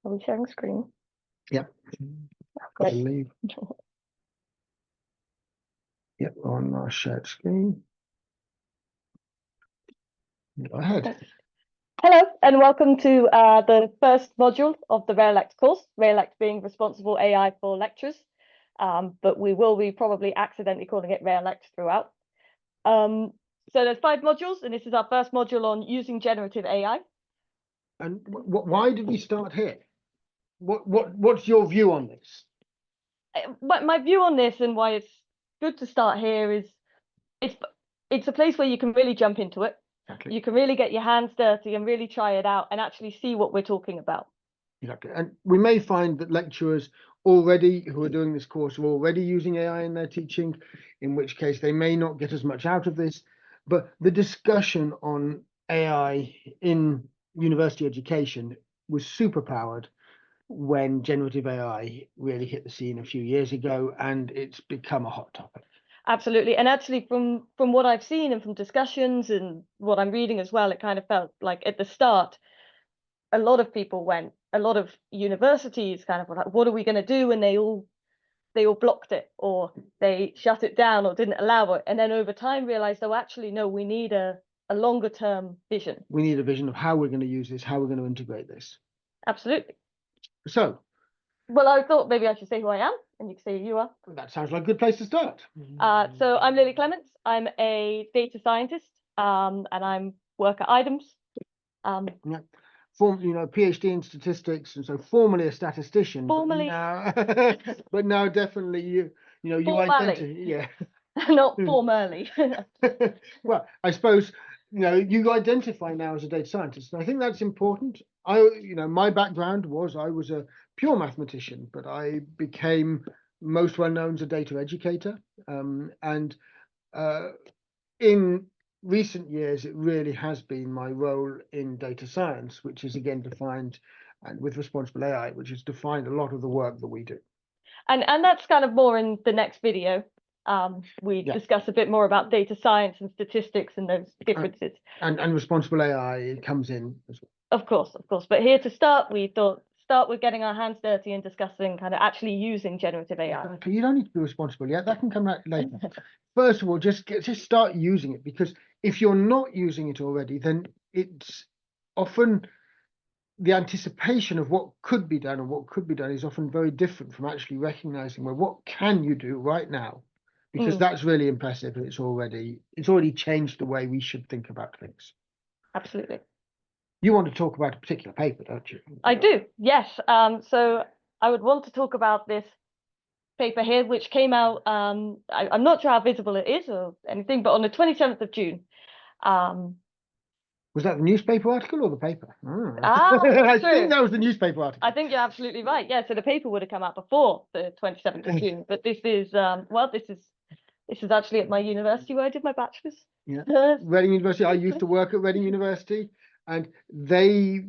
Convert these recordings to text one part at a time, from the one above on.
Are we sharing screen? Yep. Great. I believe. Yep, on our shared screen. Go ahead. Hello, and welcome to the first module of the RAILect course, RAILect being responsible AI for lectures, but we will be probably accidentally calling it RAILect throughout. So there's 5 modules, and this is our first module on using generative AI. And why did we start here? What's your view on this? My view on this and why it's good to start here is it's a place where you can really jump into it. Exactly. You can really get your hands dirty and really try it out and actually see what we're talking about. Exactly. And we may find that lecturers already who are doing this course are already using AI in their teaching, in which case they may not get as much out of this. But the discussion on AI in university education was superpowered when generative AI really hit the scene a few years ago, and it's become a hot topic. Absolutely. And actually from what I've seen and from discussions and what I'm reading as well, it kind of felt like at the start, a lot of universities kind of were like, what are we going to do? And they all blocked it, or they shut it down, or didn't allow it. And then over time realized, oh, actually, no, we need a longer term vision. We need a vision of how we're going to use this, how we're going to integrate this. Absolutely. So, well, I thought maybe I should say who I am, and you can say who you are. That sounds like a good place to start. So I'm Lily Clements. I'm a data scientist, and I'm work at IDEMS. Yeah. PhD in statistics, and so formerly a statistician. Formally, but now definitely you identify. Yeah. Not formally. Well, I suppose you identify now as a data scientist, and I think that's important. My background was I was a pure mathematician, but I became most well known as a data educator, and in recent years, it really has been my role in data science, which is again defined, and with responsible AI, which has defined a lot of the work that we do. And that's kind of more in the next video. We discuss a bit more about data science and statistics and those differences. And responsible AI comes in as well. Of course. But here to start, we thought with getting our hands dirty and discussing kind of actually using generative AI. Okay, you don't need to be responsible yet. That can come out later. First of all, just start using it, because if you're not using it already, then it's often the anticipation of what could be done and what could be done is often very different from actually recognizing, well, what can you do right now? Because that's really impressive, and it's already changed the way we should think about things. Absolutely. You want to talk about a particular paper, don't you? I do, yes. So I would want to talk about this paper here, which came out, I'm not sure how visible it is or anything, but on the 27th of June. Was that the newspaper article or the paper? I think that was the newspaper article. I think you're absolutely right. Yeah, so the paper would have come out before the 27th of June, but this is this is actually at my university where I did my bachelor's. Yeah, Reading University. I used to work at Reading University, and they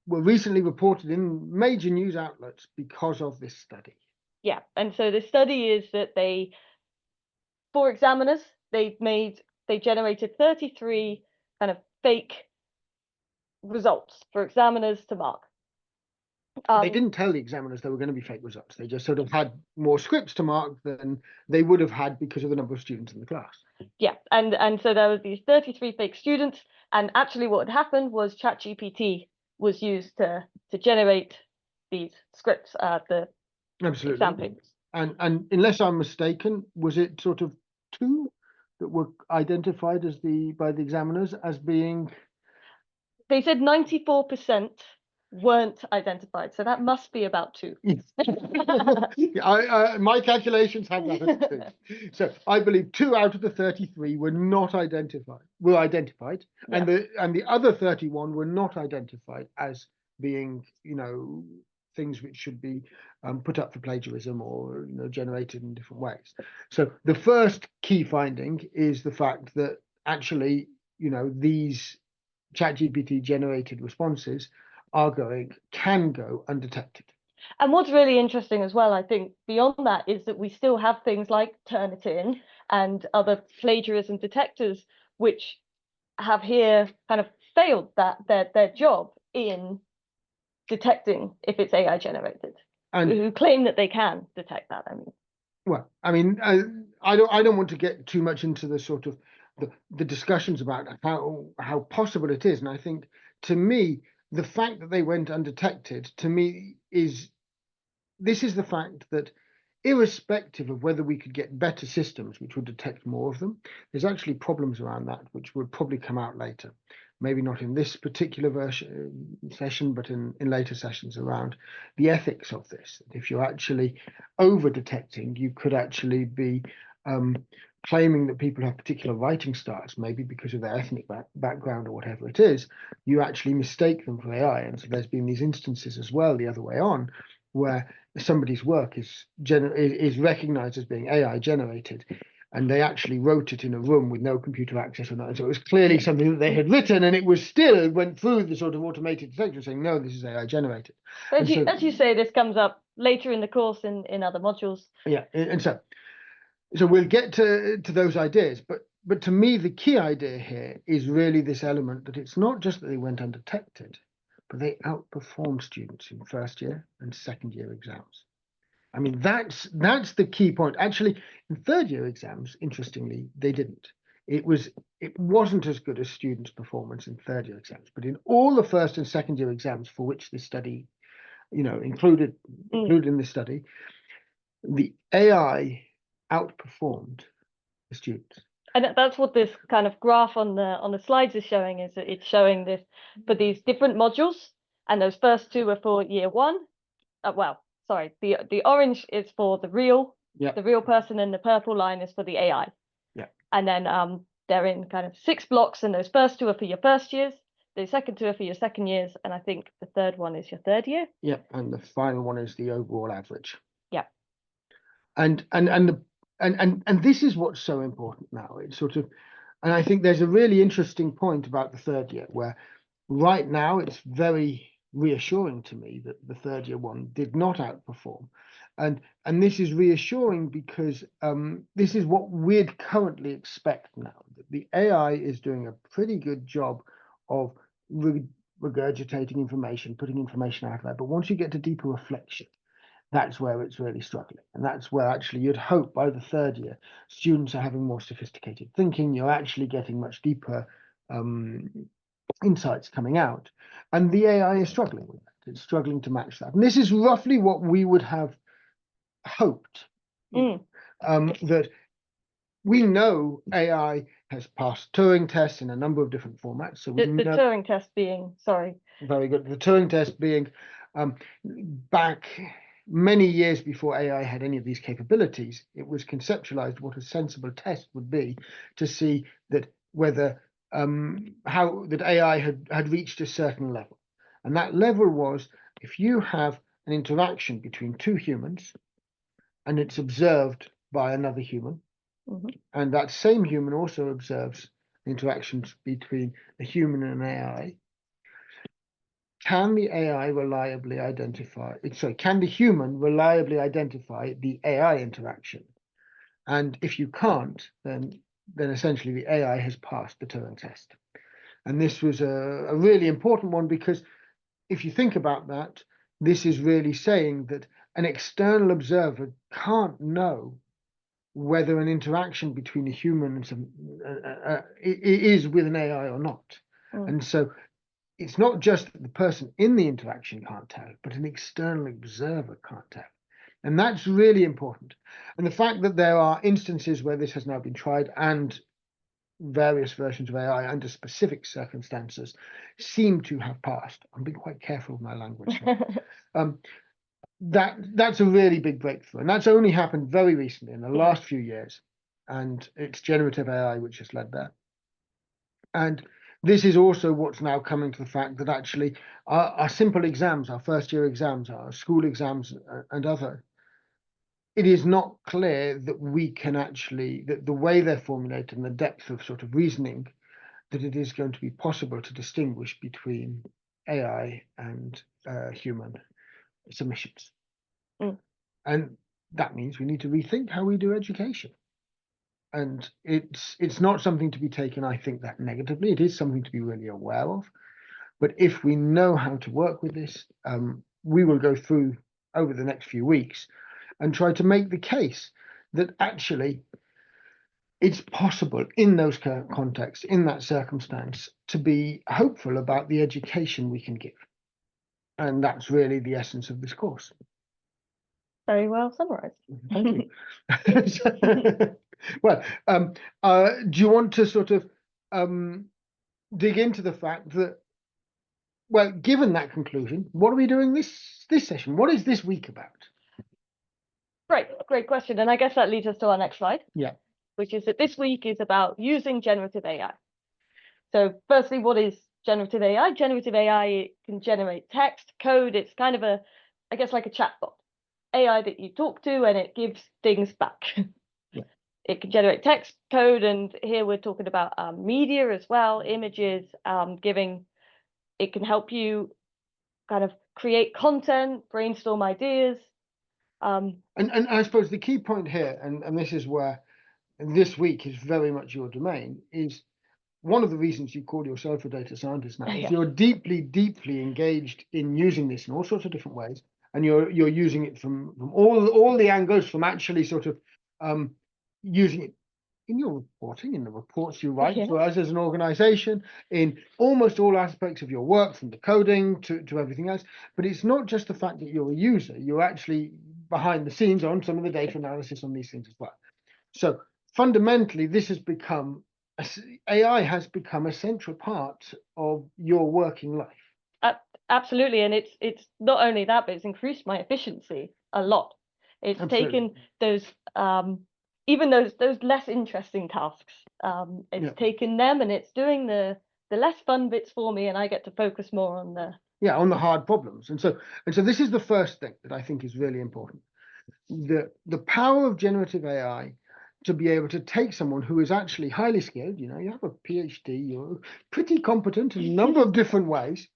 were recently reported in major news outlets because of this study. Yeah, and so the study is that for examiners, they generated 33 kind of fake results for examiners to mark. They didn't tell the examiners there were going to be fake results. They just sort of had more scripts to mark than they would have had because of the number of students in the class. Yeah, and so there were these 33 fake students, and actually what had happened was ChatGPT was used to generate these scripts, the exam papers. And unless I'm mistaken, was it sort of 2 that were identified by the examiners as being? They said 94% weren't identified, so that must be about 2. My calculations have that as 2. So I believe 2 out of the 33 were not identified. And the other 31 were not identified as being, things which should be put up for plagiarism or generated in different ways. So the first key finding is the fact that actually, these ChatGPT generated responses can go undetected. And what's really interesting as well, I think, beyond that, is that we still have things like Turnitin and other plagiarism detectors, which have here kind of failed their job in detecting if it's AI generated, And who claim that they can detect that. I mean, well, I mean, I don't want to get too much into the sort of the discussions about how possible it is. And I think, to me, the fact that they went undetected, to me, is the fact that, irrespective of whether we could get better systems which would detect more of them, there's actually problems around that which would probably come out later. Maybe not in this particular session, but in later sessions, around the ethics of this. If you're actually over detecting, you could actually be claiming that people have particular writing styles, maybe because of their ethnic background or whatever it is. You actually mistake them for AI. And so there's been these instances as well, the other way on, where somebody's work is recognized as being AI generated, and they actually wrote it in a room with no computer access or nothing. So it was clearly something that they had written, and it was still went through the sort of automated detection saying, no, this is AI generated. but as you say, this comes up later in the course in other modules. Yeah, and so we'll get to those ideas, but to me, the key idea here is really this element that it's not just that they went undetected, but they outperformed students in first year and second year exams. I mean, that's the key point. Actually, in third year exams, interestingly, they didn't. It wasn't as good as students' performance in third year exams, but in all the first and second year exams for which this study, included in this study, the AI outperformed the students. And that's what this kind of graph on the slides is showing, is that it's showing this for these different modules, and those first two are for year one. The orange is for the real person, and the purple line is for the AI. Yeah. And then they're in kind of 6 blocks, and those first two are for your first years, the second two are for your second years, and I think the third one is your third year. Yeah, and the final one is the overall average. Yeah. And this is what's so important now. It's sort of, and I think there's a really interesting point about the third year, where right now it's very reassuring to me that the third year one did not outperform. And this is reassuring because this is what we'd currently expect now. That the AI is doing a pretty good job of regurgitating information, putting information out there. But once you get to deeper reflection, that's where it's really struggling. And that's where actually you'd hope by the third year, students are having more sophisticated thinking, you're actually getting much deeper insights coming out. And the AI is struggling with that. It's struggling to match that. And this is roughly what we would have hoped. That we know AI has passed Turing tests in a number of different formats. So the Turing test being, sorry. Very good. The Turing test being back many years before AI had any of these capabilities, it was conceptualized what a sensible test would be to see that whether how that AI had reached a certain level. And that level was, if you have an interaction between two humans and it's observed by another human, and that same human also observes interactions between a human and an AI, can the human reliably identify the AI interaction? And if you can't, then essentially the AI has passed the Turing test. And this was a really important one, because if you think about that, this is really saying that an external observer can't know whether an interaction between a human and some is with an AI or not. And so it's not just that the person in the interaction can't tell, but an external observer can't tell. And that's really important. And the fact that there are instances where this has now been tried, and various versions of AI under specific circumstances seem to have passed. I'm being quite careful with my language. That's a really big breakthrough. And that's only happened very recently in the last few years. And it's generative AI which has led that. And this is also what's now coming to the fact that actually our simple exams, our first year exams, our school exams and other, it is not clear that we can actually, that the way they're formulated and the depth of sort of reasoning, that it is going to be possible to distinguish between AI and human submissions. And that means we need to rethink how we do education. And it's not something to be taken, I think, that negatively. It is something to be really aware of. But if we know how to work with this, we will go through over the next few weeks and try to make the case that actually it's possible in those contexts, in that circumstance, to be hopeful about the education we can give. And that's really the essence of this course. Very well summarized. Thank you. Well, do you want to sort of dig into the fact that, well, given that conclusion, what are we doing this session? What is this week about? Great question. And I guess that leads us to our next slide. Yeah. Which is that this week is about using generative AI. So firstly, what is generative AI? Generative AI can generate text, code. It's kind of I guess like a chatbot. AI that you talk to and it gives things back. Yeah. It can generate text, code, and here we're talking about media as well, images, it can help you kind of create content, brainstorm ideas. And I suppose the key point here, and this is where this week is very much your domain, is one of the reasons you call yourself a data scientist now is you're deeply engaged in using this in all sorts of different ways, and you're using it from all the angles, from actually sort of using it in your reporting, in the reports you write for us as an organization, in almost all aspects of your work, from the coding to everything else. But it's not just the fact that you're a user, you're actually behind the scenes on some of the data analysis on these things as well. So fundamentally, this has become, AI has become a central part of your working life. Absolutely, and it's not only that, but it's increased my efficiency a lot. It's taken those even those less interesting tasks. It's taken them and it's doing the less fun bits for me, and I get to focus more on the hard problems. And so this is the first thing that I think is really important. The power of generative AI to be able to take someone who is actually highly skilled, you have a PhD, you're pretty competent in a number of different ways,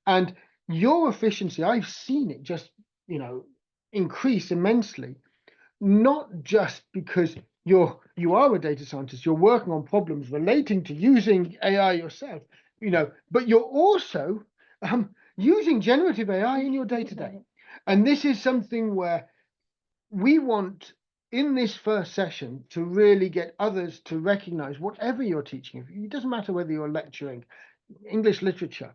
and your efficiency, I've seen it just, increase immensely, not just because you are a data scientist, you're working on problems relating to using AI yourself, but you're also using generative AI in your day-to-day. And this is something where we want, in this first session, to really get others to recognize whatever you're teaching. It doesn't matter whether you're lecturing English literature,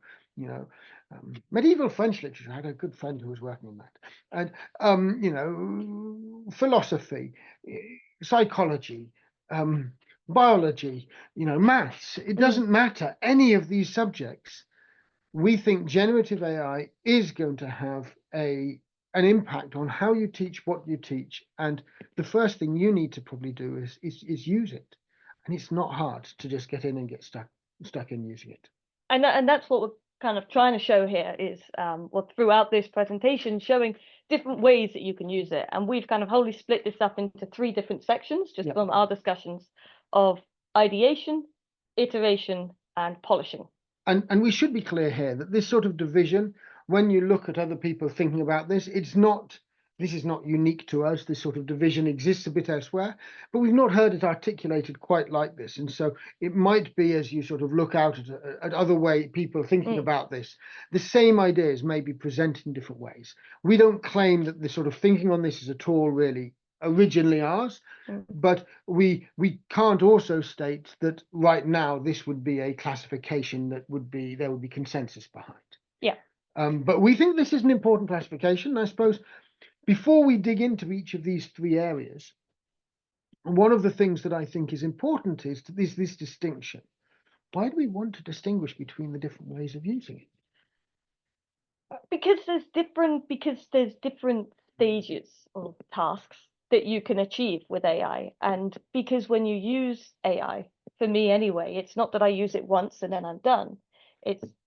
medieval French literature. I had a good friend who was working on that. And, philosophy, psychology, biology, maths. It doesn't matter, any of these subjects. We think generative AI is going to have an impact on how you teach, what you teach, and the first thing you need to probably do is use it. And it's not hard to just get in and get stuck in using it. And that's what we're kind of trying to show here is throughout this presentation, showing different ways that you can use it. And we've kind of wholly split this up into 3 different sections, just from our discussions of ideation, iteration, and polishing. And we should be clear here that this sort of division, when you look at other people thinking about this, this is not unique to us. This sort of division exists a bit elsewhere, but we've not heard it articulated quite like this. And so it might be, as you sort of look out at other people thinking about this, the same ideas may be presented in different ways. We don't claim that the sort of thinking on this is at all really originally ours, but we can't also state that right now this would be a classification that there would be consensus behind. But we think this is an important classification. I suppose before we dig into each of these 3 areas, one of the things that I think is important is this distinction. Why do we want to distinguish between the different ways of using it? Because there's different stages of tasks that you can achieve with AI. And because when you use AI, for me anyway, it's not that I use it once and then I'm done.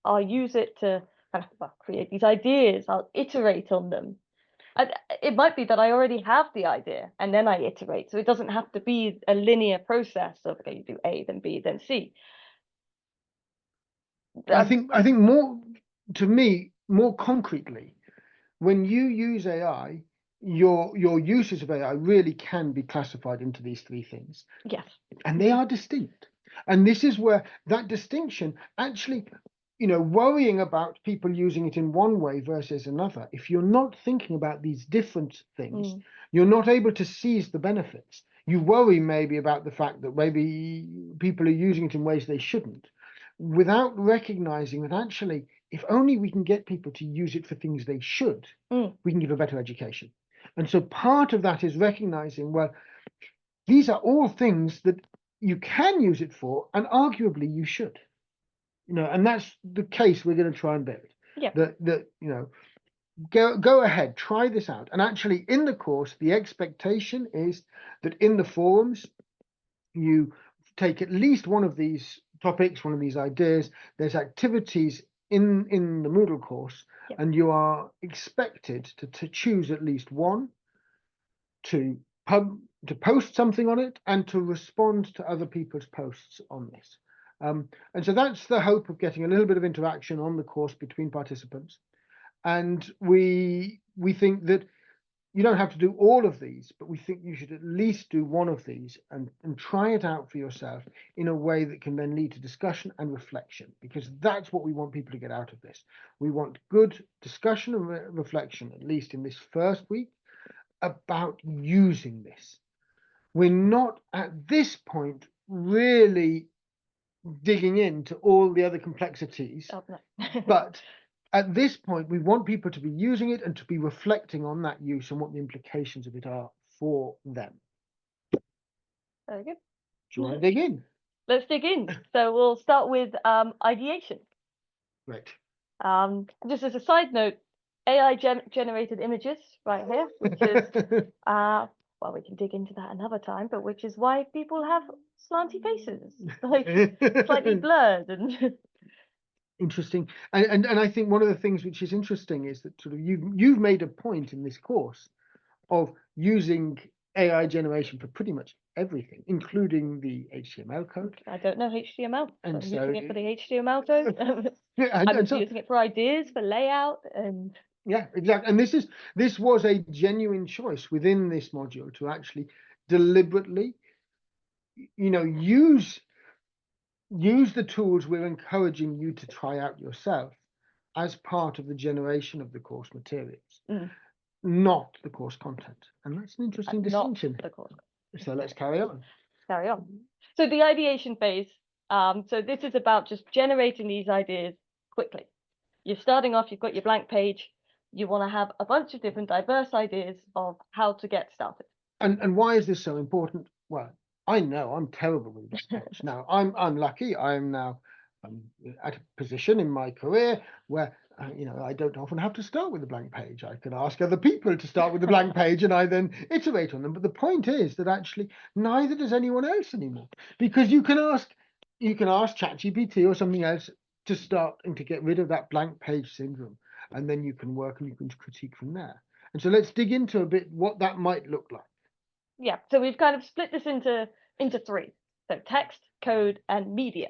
I'll use it to kind of create these ideas, I'll iterate on them. And it might be that I already have the idea and then I iterate. So it doesn't have to be a linear process of, okay, you do A, then B, then C. I think more concretely, when you use AI, your uses of AI really can be classified into these 3 things. Yes. And they are distinct. And this is where that distinction actually worrying about people using it in one way versus another, if you're not thinking about these different things, you're not able to seize the benefits. You worry maybe about the fact that maybe people are using it in ways they shouldn't, without recognizing that actually, if only we can get people to use it for things they should, we can give a better education. And so part of that is recognizing, well, these are all things that you can use it for, and arguably you should. And that's the case we're going to try and build. Yeah. That go ahead, try this out. And actually in the course, the expectation is that in the forums, you take at least one of these topics, one of these ideas. There's activities in the Moodle course, and you are expected to choose at least one, to post something on it, and to respond to other people's posts on this. And so that's the hope of getting a little bit of interaction on the course between participants. And we think that you don't have to do all of these, but we think you should at least do one of these and try it out for yourself in a way that can then lead to discussion and reflection, because that's what we want people to get out of this. We want good discussion and reflection, at least in this first week, about using this. We're not at this point really digging into all the other complexities, but at this point we want people to be using it and to be reflecting on that use and what the implications of it are for them. Very good. Do you want to dig in? Let's dig in. So we'll start with ideation. Right. Just as a side note, AI generated images right here, which is well, we can dig into that another time, but which is why people have slanty faces, like slightly blurred and interesting. And I think one of the things which is interesting is that sort of you've made a point in this course of using AI generation for pretty much everything, including the HTML code. I don't know HTML, and I'm so using it for the HTML code. I'm using it for ideas, for layout, and yeah, exactly. And this was a genuine choice within this module to actually deliberately, use the tools we're encouraging you to try out yourself as part of the generation of the course materials, not the course content. And that's an interesting distinction. The course. So let's carry on. Carry on. So the ideation phase, so this is about just generating these ideas quickly. You're starting off, you've got your blank page, you want to have a bunch of different diverse ideas of how to get started. And why is this so important? Well, I know I'm terrible with this page. Now I'm lucky. I'm now at a position in my career where I don't often have to start with a blank page. I can ask other people to start with a blank page, and I then iterate on them. But the point is that actually neither does anyone else anymore, because you can ask ChatGPT or something else to start and to get rid of that blank page syndrome, and then you can work and you can critique from there. And so let's dig into a bit what that might look like. Yeah, so we've kind of split this into three. So text, code, and media.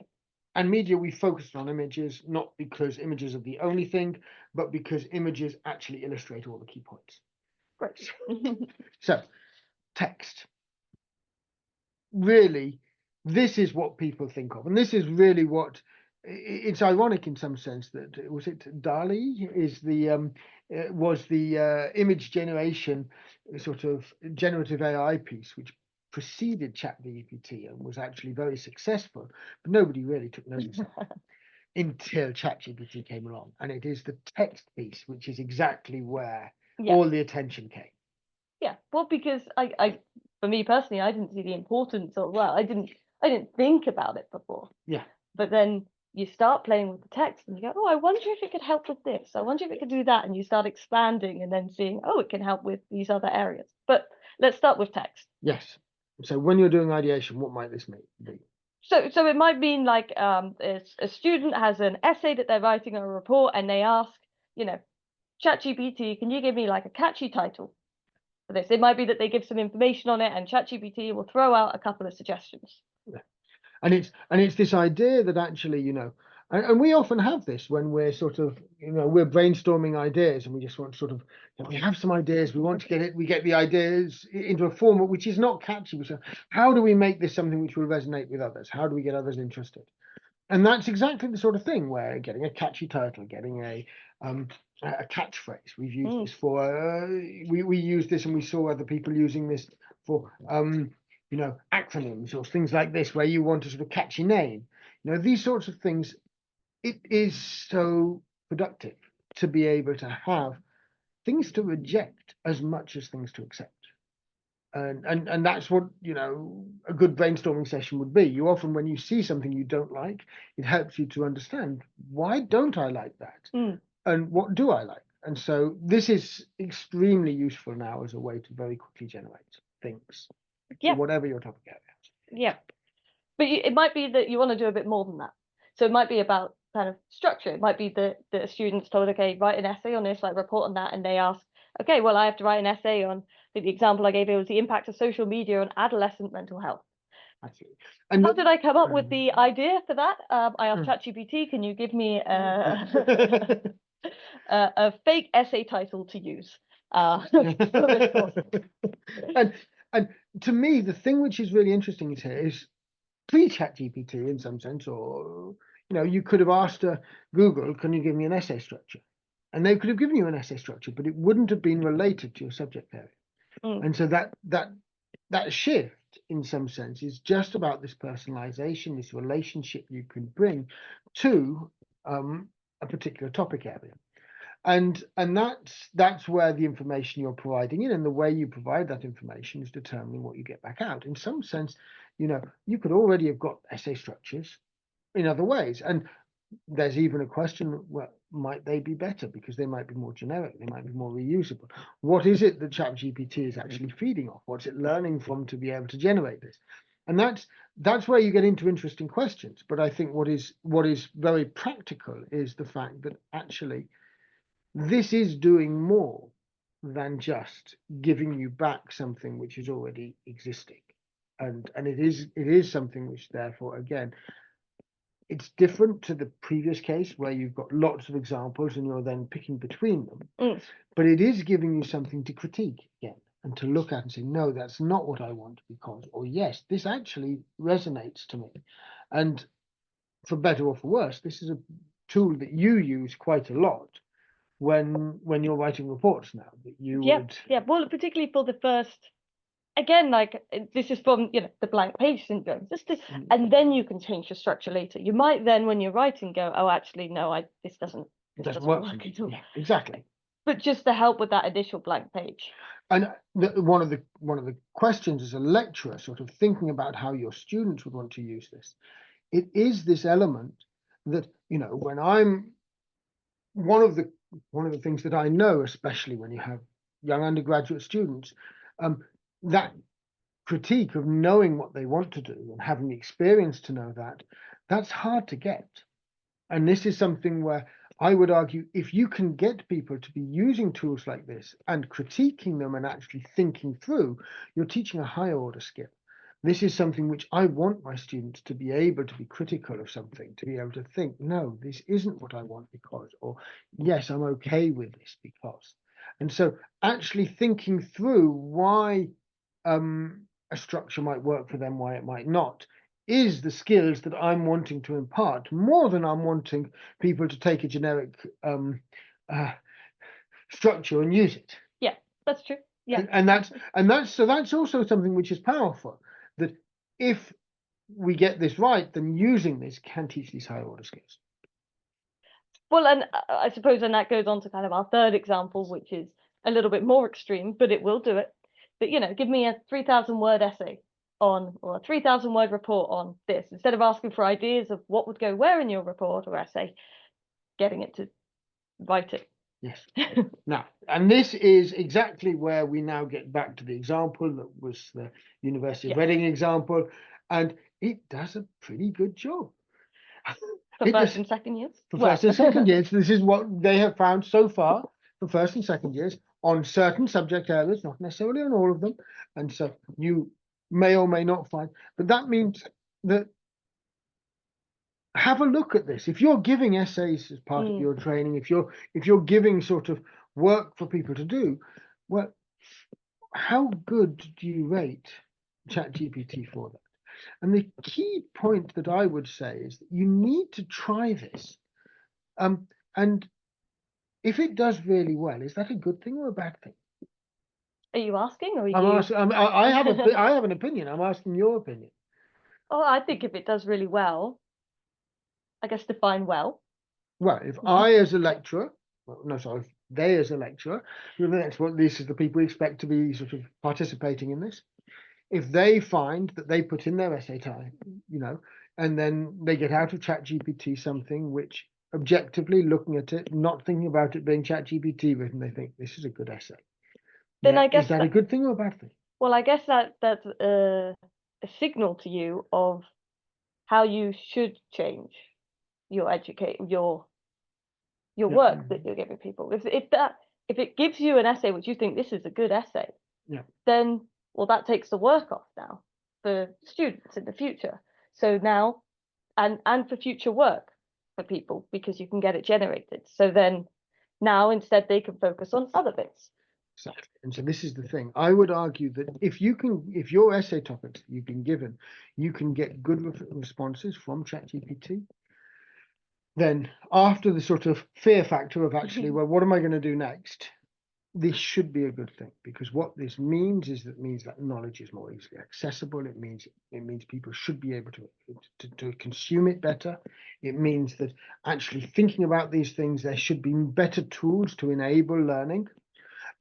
And media, we focused on images, not because images are the only thing, but because images actually illustrate all the key points. Great. So, text. Really, this is what people think of. And this is really what, it's ironic in some sense that, was it DALL-E was the image generation sort of generative AI piece, which preceded ChatGPT and was actually very successful, but nobody really took notice of it until ChatGPT came along. And it is the text piece which is exactly where all the attention came. Yeah, well, because I for me personally, I didn't see the importance of, well, I didn't think about it before. Yeah. But then you start playing with the text and you go, oh, I wonder if it could help with this. I wonder if it could do that. And you start expanding and then seeing, oh, it can help with these other areas. But let's start with text. Yes. So when you're doing ideation, what might this be? So it might mean like a student has an essay that they're writing or a report, and they ask, ChatGPT, can you give me like a catchy title for this? It might be that they give some information on it, and ChatGPT will throw out a couple of suggestions. Yeah. And it's this idea that actually, and we often have this when we're sort of, we're brainstorming ideas, and we just want to sort of, we have some ideas, we want to get the ideas into a format which is not catchy. So how do we make this something which will resonate with others? How do we get others interested? And that's exactly the sort of thing where getting a catchy title, getting a catchphrase. We've used this for we use this, and we saw other people using this for acronyms or things like this, where you want a sort of catchy name. These sorts of things. It is so productive to be able to have things to reject as much as things to accept. And that's what a good brainstorming session would be. You often, when you see something you don't like, it helps you to understand, why don't I like that, and what do I like. And so this is extremely useful now as a way to very quickly generate things, whatever your topic area. But it might be that you want to do a bit more than that. So it might be about kind of structure. It might be that a student's told, okay, write an essay on this, like report on that, and they ask, okay, well, I have to write an essay on, the example I gave you was the impact of social media on adolescent mental health. And how did I come up with the idea for that? I asked ChatGPT, can you give me a fake essay title to use? And to me, the thing which is really interesting is pre-ChatGPT in some sense, or you could have asked Google, can you give me an essay structure? And they could have given you an essay structure, but it wouldn't have been related to your subject area. And so that shift, in some sense, is just about this personalization, this relationship you can bring to a particular topic area. And that's where the information you're providing in, and the way you provide that information, is determining what you get back out. In some sense, you could already have got essay structures in other ways, and there's even a question, well, might they be better because they might be more generic, they might be more reusable? What is it that ChatGPT is actually feeding off? What's it learning from to be able to generate this? And that's where you get into interesting questions. But I think what is very practical is the fact that actually this is doing more than just giving you back something which is already existing. And it is something which, therefore, again, it's different to the previous case where you've got lots of examples and you're then picking between them. But it is giving you something to critique again, and to look at and say, no, that's not what I want, because, or yes, this actually resonates to me. And for better or for worse, this is a tool that you use quite a lot when you're writing reports now, that you would. Well, particularly for the first, again, like this is from the blank page syndrome, and then you can change the structure later. You might then, when you're writing, go, oh, actually no, this doesn't work at all. Exactly. But just to help with that initial blank page. And one of the questions as a lecturer, sort of thinking about how your students would want to use this, it is this element that when I'm one of the things that I know, especially when you have young undergraduate students, that critique of knowing what they want to do and having the experience to know that's hard to get. And this is something where I would argue, if you can get people to be using tools like this and critiquing them and actually thinking through, you're teaching a higher order skill. This is something which I want my students to be able to be critical of something, to be able to think, no, this isn't what I want because, or yes, I'm okay with this because. And so actually thinking through why a structure might work for them, why it might not, is the skills that I'm wanting to impart, more than I'm wanting people to take a generic structure and use it. Yeah, that's true. Yeah. And that's also something which is powerful, that if we get this right, then using this can teach these higher order skills. Well, and I suppose then that goes on to kind of our third example, which is a little bit more extreme, but it will do it. But give me a 3,000 word essay on, or a 3,000 word report on this, instead of asking for ideas of what would go where in your report or essay, getting it to write it. Yes. Now, and this is exactly where we now get back to the example that was the University of Reading example, and it does a pretty good job. For first and second years? For first and second years, this is what they have found so far for first and second years on certain subject areas, not necessarily on all of them. And so you may or may not find, but that means that have a look at this. If you're giving essays as part of your training, if you're giving sort of work for people to do, well, how good do you rate ChatGPT for that? And the key point that I would say is that you need to try this. And if it does really well, is that a good thing or a bad thing? Are you asking, or are I'm you? asking. I have an opinion. I'm asking your opinion. Oh, I think if it does really well, I guess define well. Well, if I as a lecturer, well, no, sorry, if they as a lecturer, that's what this is the people we expect to be sort of participating in this. If they find that they put in their essay time, and then they get out of ChatGPT something which objectively looking at it, not thinking about it being ChatGPT written, they think this is a good essay. Then Yeah, I is guess that a good thing or a bad thing? well, I guess that's a signal to you of how you should change your Yeah, work that you're giving people. If it gives you an essay which you think this is a good essay, yeah, then well, that takes the work off now for students in the future. So now, and for future work for people, because you can get it generated. So then now instead they can focus on other bits. exactly. And so this is the thing. I would argue that if your essay topics you've been given, you can get good responses from ChatGPT, then after the sort of fear factor of actually, well, what am I going to do next? This should be a good thing, because what this means is that knowledge is more easily accessible. It means people should be able to consume it better. It means that actually thinking about these things, there should be better tools to enable learning.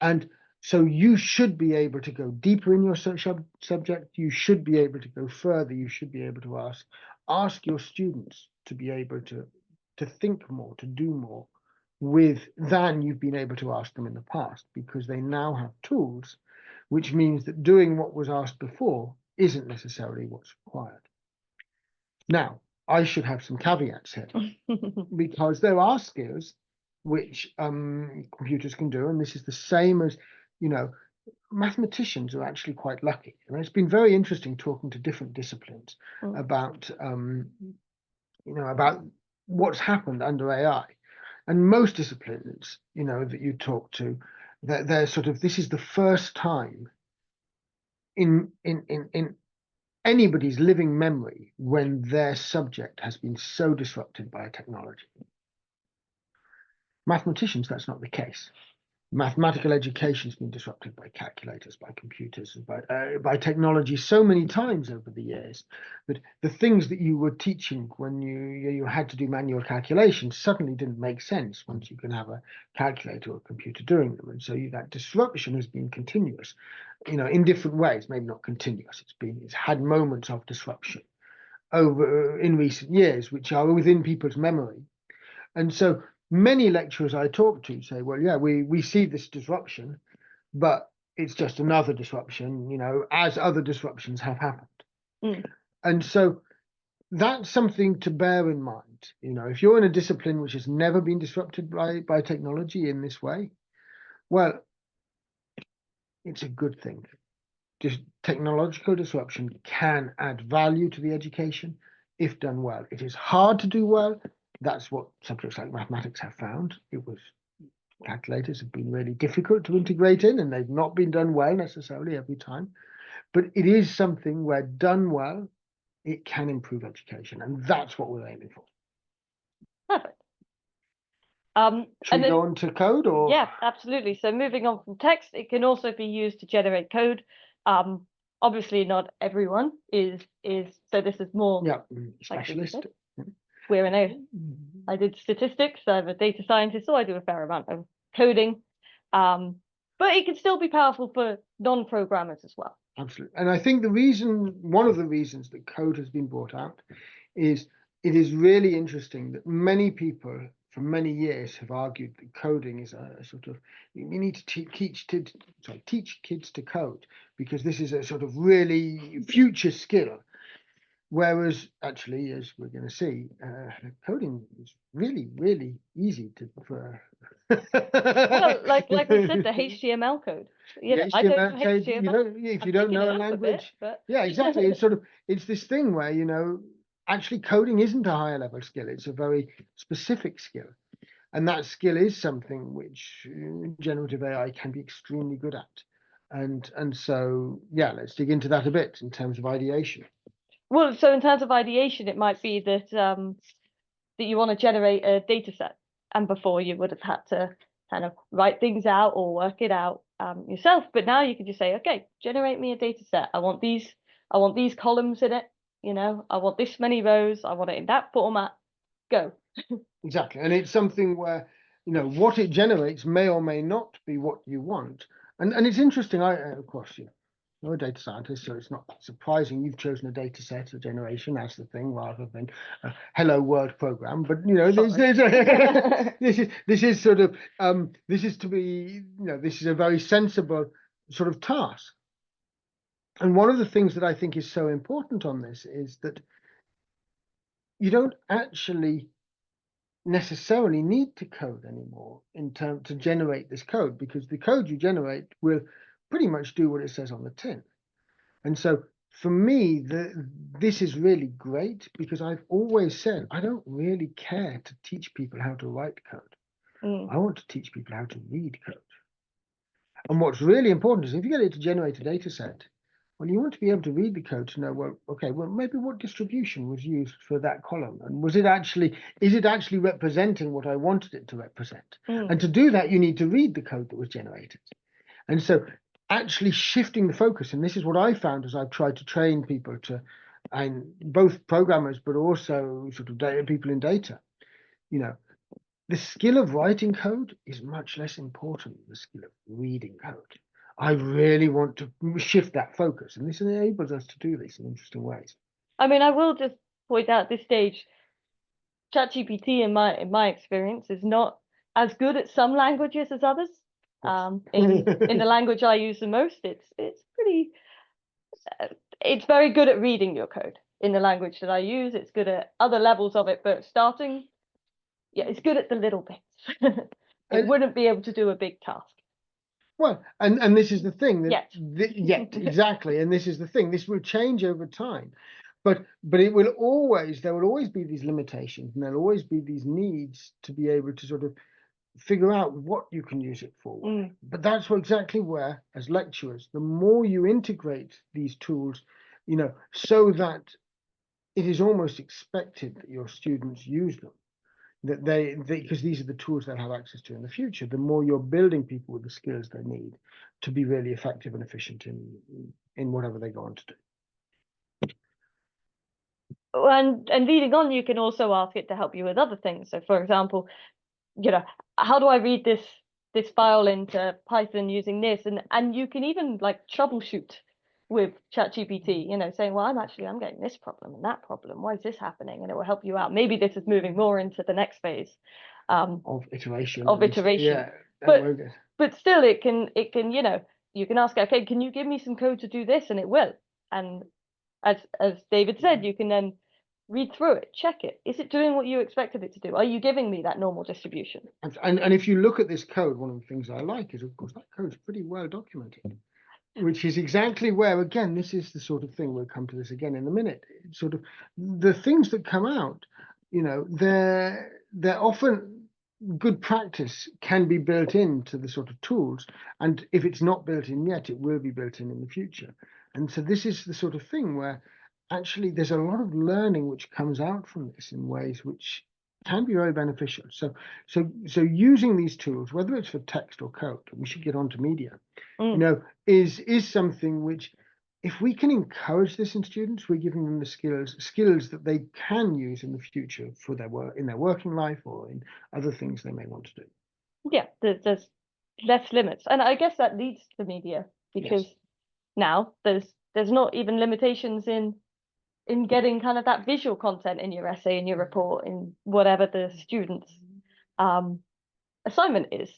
And so you should be able to go deeper in your subject. You should be able to go further. You should be able to ask your students to be able to think more, to do more than you've been able to ask them in the past, because they now have tools, which means that doing what was asked before isn't necessarily what's required. Now, I should have some caveats here, because there are skills which computers can do, and this is the same as, mathematicians are actually quite lucky. And it's been very interesting talking to different disciplines about, about what's happened under AI. And most disciplines, that you talk to, they're sort of, this is the first time in anybody's living memory when their subject has been so disrupted by a technology. Mathematicians, that's not the case. Mathematical education has been disrupted by calculators, by computers, and by technology so many times over the years that the things that you were teaching when you had to do manual calculations suddenly didn't make sense once you can have a calculator or a computer doing them. And so that disruption has been continuous, in different ways, maybe not continuous. It's had moments of disruption over in recent years, which are within people's memory. And so many lecturers I talk to say, well, yeah, we see this disruption, but it's just another disruption, as other disruptions have happened. And so that's something to bear in mind. If you're in a discipline which has never been disrupted by technology in this way, well, it's a good thing. Just technological disruption can add value to the education if done well. It is hard to do well. That's what subjects like mathematics have found. Calculators have been really difficult to integrate in, and they've not been done well necessarily every time. But it is something where done well, it can improve education, and that's what we're aiming for. Perfect. Should we go on to code, or? Yeah, absolutely. So moving on from text, it can also be used to generate code. Obviously not everyone is so this is more specialist. I did statistics, I'm a data scientist, so I do a fair amount of coding. But it can still be powerful for non-programmers as well. Absolutely. And I think one of the reasons that code has been brought out is it is really interesting that many people for many years have argued that coding is a sort of, you need to teach kids to code, because this is a sort of really future skill. Whereas actually, as we're going to see, coding is really, really easy for. Well, like we said, the HTML code. I don't know code, HTML. If you don't know a language, yeah, exactly. It's this thing where actually coding isn't a higher level skill. It's a very specific skill, and that skill is something which generative AI can be extremely good at. And so yeah, let's dig into that a bit in terms of ideation. Well, so in terms of ideation, it might be that that you want to generate a data set, and before you would have had to kind of write things out or work it out yourself. But now you can just say, okay, generate me a data set. I want these columns in it. You know, I want this many rows. I want it in that format. Go. Exactly. And it's something where, you know, what it generates may or may not be what you want. And it's interesting. Of course, you're a data scientist, so it's not surprising you've chosen a data set, a generation as the thing, rather than a hello world program. But you know, this is sort of this is to be, you know, this is a very sensible sort of task. And one of the things that I think is so important on this is that you don't actually necessarily need to code anymore to generate this code, because the code you generate will pretty much do what it says on the tin. And so for me, this is really great, because I've always said I don't really care to teach people how to write code. I want to teach people how to read code. And what's really important is if you get it to generate a data set, well, you want to be able to read the code to know, well, okay, well, maybe what distribution was used for that column, and is it actually representing what I wanted it to represent? And to do that, you need to read the code that was generated. And so actually shifting the focus, and this is what I found as I've tried to train people and both programmers, but also sort of people in data, you know, the skill of writing code is much less important than the skill of reading code. I really want to shift that focus, and this enables us to do this in interesting ways. I mean, I will just point out at this stage, ChatGPT, in my experience, is not as good at some languages as others. In the language I use the most, it's pretty. It's very good at reading your code. In the language that I use, it's good at other levels of it, but starting, yeah, it's good at the little bits. It wouldn't be able to do a big task. Well, and this is the thing that Yet. Exactly, and this is the thing. This will change over time, but there will always be these limitations, and there'll always be these needs to be able to sort of figure out what you can use it for. But that's exactly where, as lecturers, the more you integrate these tools, you know, so that it is almost expected that your students use them, that they because these are the tools they'll have access to in the future, the more you're building people with the skills they need to be really effective and efficient in whatever they go on to do. And leading on, you can also ask it to help you with other things. So for example, you know, how do I read this file into Python using this? And you can even like troubleshoot with ChatGPT, you know, saying, well, I'm getting this problem and that problem. Why is this happening? And it will help you out. Maybe this is moving more into the next phase Of iteration. Yeah. But still it can, you know, you can ask, okay, can you give me some code to do this? And it will. And as David said, you can then read through it, check it. Is it doing what you expected it to do? Are you giving me that normal distribution? And if you look at this code, one of the things I like is, of course, that code's pretty well documented, which is exactly where, again, this is the sort of thing, we'll come to this again in a minute, it's sort of the things that come out, you know, they're often good practice can be built into the sort of tools, and if it's not built in yet, it will be built in the future. And so this is the sort of thing where actually there's a lot of learning which comes out from this in ways which can be very beneficial. So using these tools, whether it's for text or code, we should get on to media, you know, is something which, if we can encourage this in students, we're giving them the skills that they can use in the future for their work, in their working life, or in other things they may want to do. Yeah, there's less limits, and I guess that leads to media, because now there's not even limitations in getting kind of that visual content in your essay, in your report, in whatever the student's assignment is,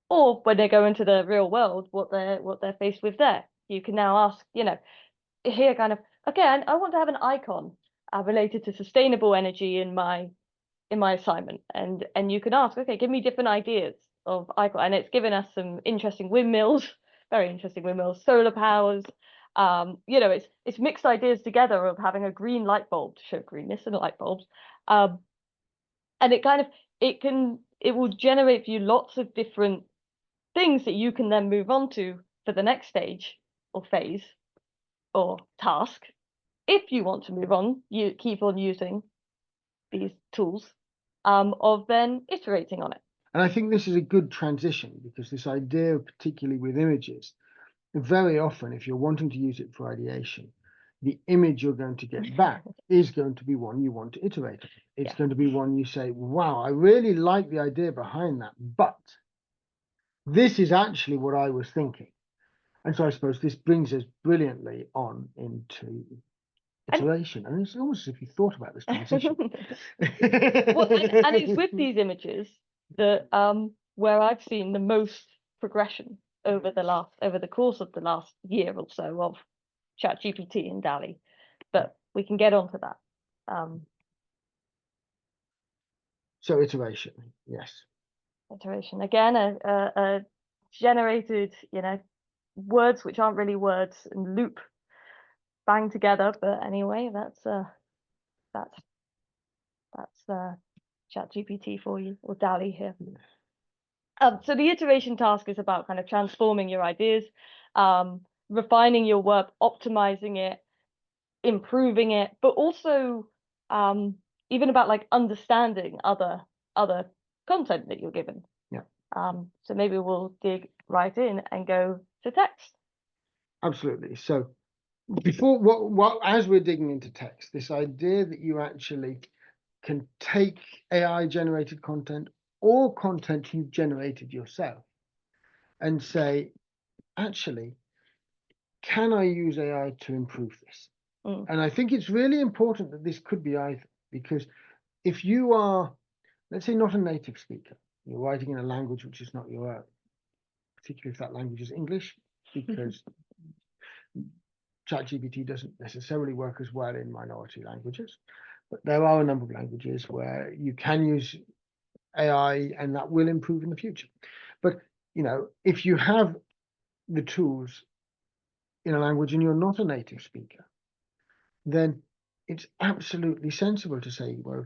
or when they go into the real world, what they're faced with there. You can now ask, you know, here kind of, okay, I want to have an icon related to sustainable energy in my assignment, and you can ask, okay, give me different ideas of icon, and it's given us some interesting windmills, very interesting windmills, solar powers. You know, it's mixed ideas together of having a green light bulb to show greenness in light bulbs, and it will generate for you lots of different things that you can then move on to for the next stage or phase or task. if you want to move on, you keep on using these tools, of then iterating on it. And I think this is a good transition, because this idea, particularly with images, very often, if you're wanting to use it for ideation, the image you're going to get back is going to be one you want to iterate on. It's going to be one you say, wow, I really like the idea behind that, but this is actually what I was thinking. And so I suppose this brings us brilliantly on into iteration. And it's almost as if you thought about this transition. Well, and it's with these images that where I've seen the most progression over the course of the last year or so of ChatGPT and DALL-E. But we can get onto that. So iteration, yes. Iteration again, a generated, words which aren't really words and loop bang together. But anyway, that's ChatGPT for you, or DALL-E here. So the iteration task is about kind of transforming your ideas, refining your work, optimizing it, improving it, but also even about like understanding other content that you're given. Yeah. So maybe we'll dig right in and go to text. Absolutely. So before as we're digging into text, this idea that you actually can take AI generated content or content you've generated yourself and say, actually, can I use AI to improve this? And I think it's really important that this could be either, because if you are, let's say, not a native speaker, you're writing in a language which is not your own, particularly if that language is English, because ChatGPT doesn't necessarily work as well in minority languages, but there are a number of languages where you can use AI and that will improve in the future. But, if you have the tools in a language and you're not a native speaker, then it's absolutely sensible to say, well,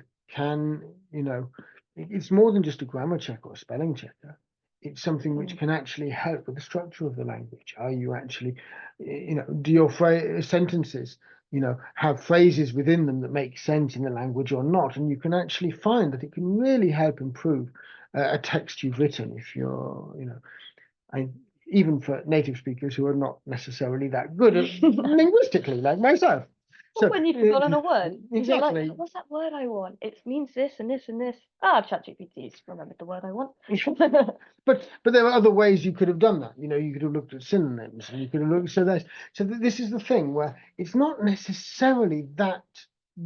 it's more than just a grammar check or a spelling checker. It's something which can actually help with the structure of the language. Are you actually, do your sentences, have phrases within them that make sense in the language or not? And you can actually find that it can really help improve a text you've written if you're, even for native speakers who are not necessarily that good at linguistically, like myself. So when you've forgotten a word, exactly. You're like, what's that word I want? It means this and this and this. ChatGPT's remembered the word I want. But there are other ways you could have done that. You could have looked at synonyms, and you could have looked. So this is the thing where it's not necessarily that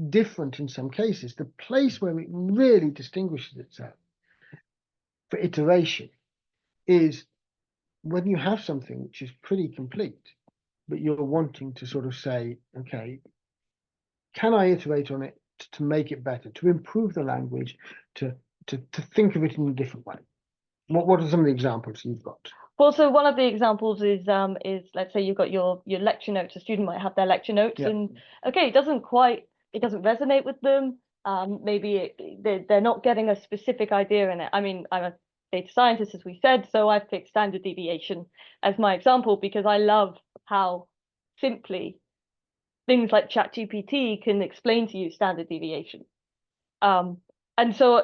different in some cases. The place where it really distinguishes itself for iteration is when you have something which is pretty complete, but you're wanting to sort of say, okay, can I iterate on it to make it better, to improve the language, to think of it in a different way? What are some of the examples you've got? Well, so one of the examples is let's say you've got your lecture notes. A student might have their lecture notes, and okay, it doesn't resonate with them. Maybe they're not getting a specific idea in it. I mean, I'm a data scientist, as we said, so I've picked standard deviation as my example because I love how simply things like ChatGPT can explain to you standard deviation. And so,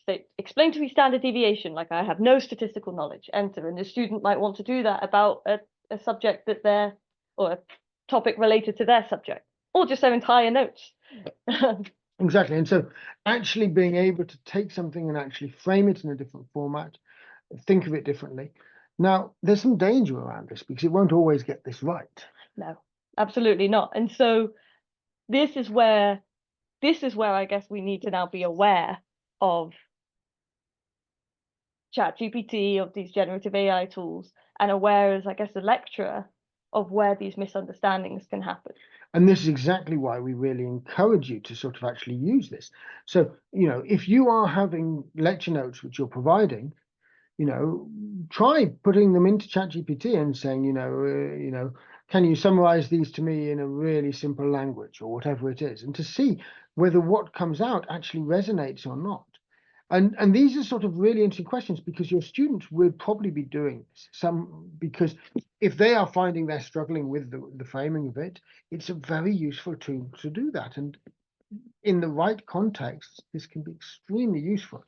say, explain to me standard deviation, like I have no statistical knowledge, enter. And the student might want to do that about a subject or a topic related to their subject, or just their entire notes. Exactly. And so actually being able to take something and actually frame it in a different format, think of it differently. Now, there's some danger around this because it won't always get this right. No, absolutely not. And so this is where I guess we need to now be aware of ChatGPT, of these generative AI tools, and aware as, I guess, a lecturer of where these misunderstandings can happen. And this is exactly why we really encourage you to sort of actually use this. So, if you are having lecture notes which you're providing, try putting them into ChatGPT and saying, can you summarize these to me in a really simple language or whatever it is, and to see whether what comes out actually resonates or not. And these are sort of really interesting questions, because your students will probably be doing this. Because if they are finding they're struggling with the framing of it, it's a very useful tool to do that. And in the right context, this can be extremely useful.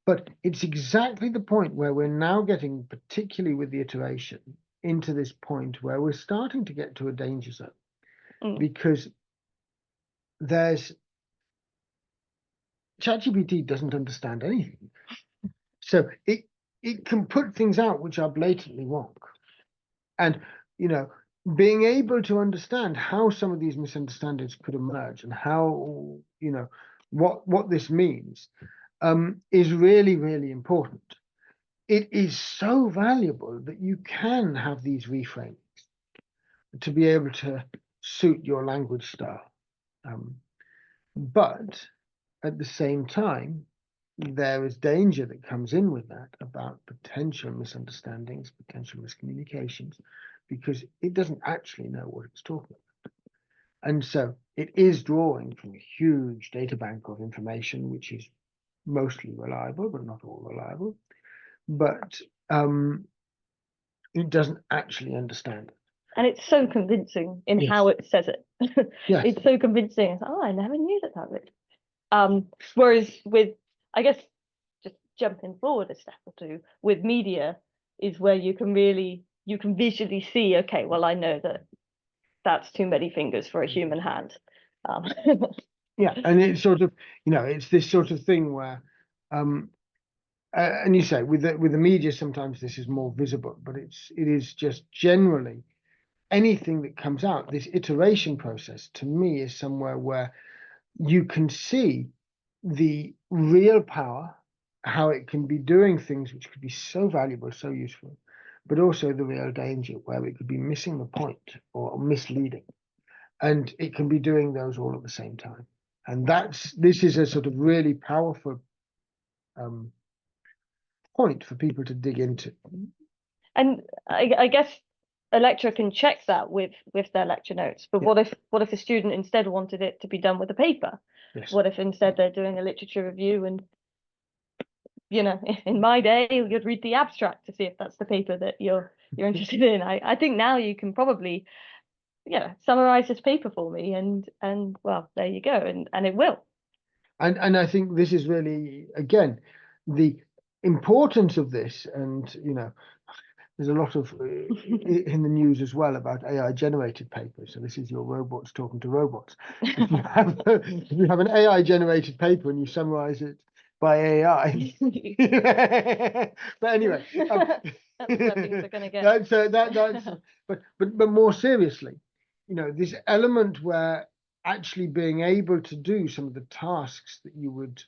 But it's exactly the point where we're now getting, particularly with the iteration, into this point where we're starting to get to a danger zone. Because ChatGPT doesn't understand anything. So it can put things out which are blatantly wrong. And, being able to understand how some of these misunderstandings could emerge, and how, what this means, is really, really important. It is so valuable that you can have these reframings to be able to suit your language style. But at the same time, there is danger that comes in with that about potential misunderstandings, potential miscommunications, because it doesn't actually know what it's talking about. And so it is drawing from a huge data bank of information, which is mostly reliable, but not all reliable. But it doesn't actually understand it. And it's so convincing in how it says it. Yes. It's so convincing. It's, I never knew that was. Whereas with, I guess, just jumping forward a step or two, with media is where you can visually see, okay, well, I know that that's too many fingers for a human hand. Yeah, and it's sort of, it's this sort of thing where, and you say with the media, sometimes this is more visible, but it is just generally anything that comes out. This iteration process, to me, is somewhere where you can see the real power, how it can be doing things which could be so valuable, so useful, but also the real danger where it could be missing the point or misleading. And it can be doing those all at the same time. And this is a sort of really powerful point for people to dig into. And I guess a lecturer can check that with their lecture notes. But what if a student instead wanted it to be done with a paper? Yes. What if instead they're doing a literature review, and in my day you'd read the abstract to see if that's the paper that you're interested in. I think now you can probably summarize this paper for me, and well, there you go, and it will. And I think this is really, again, the importance of this. And there's a lot of in the news as well about AI generated papers. So this is your robots talking to robots. If you have an AI generated paper and you summarize it by AI. But anyway, that's where things are going to get. But more seriously, this element where actually being able to do some of the tasks that you would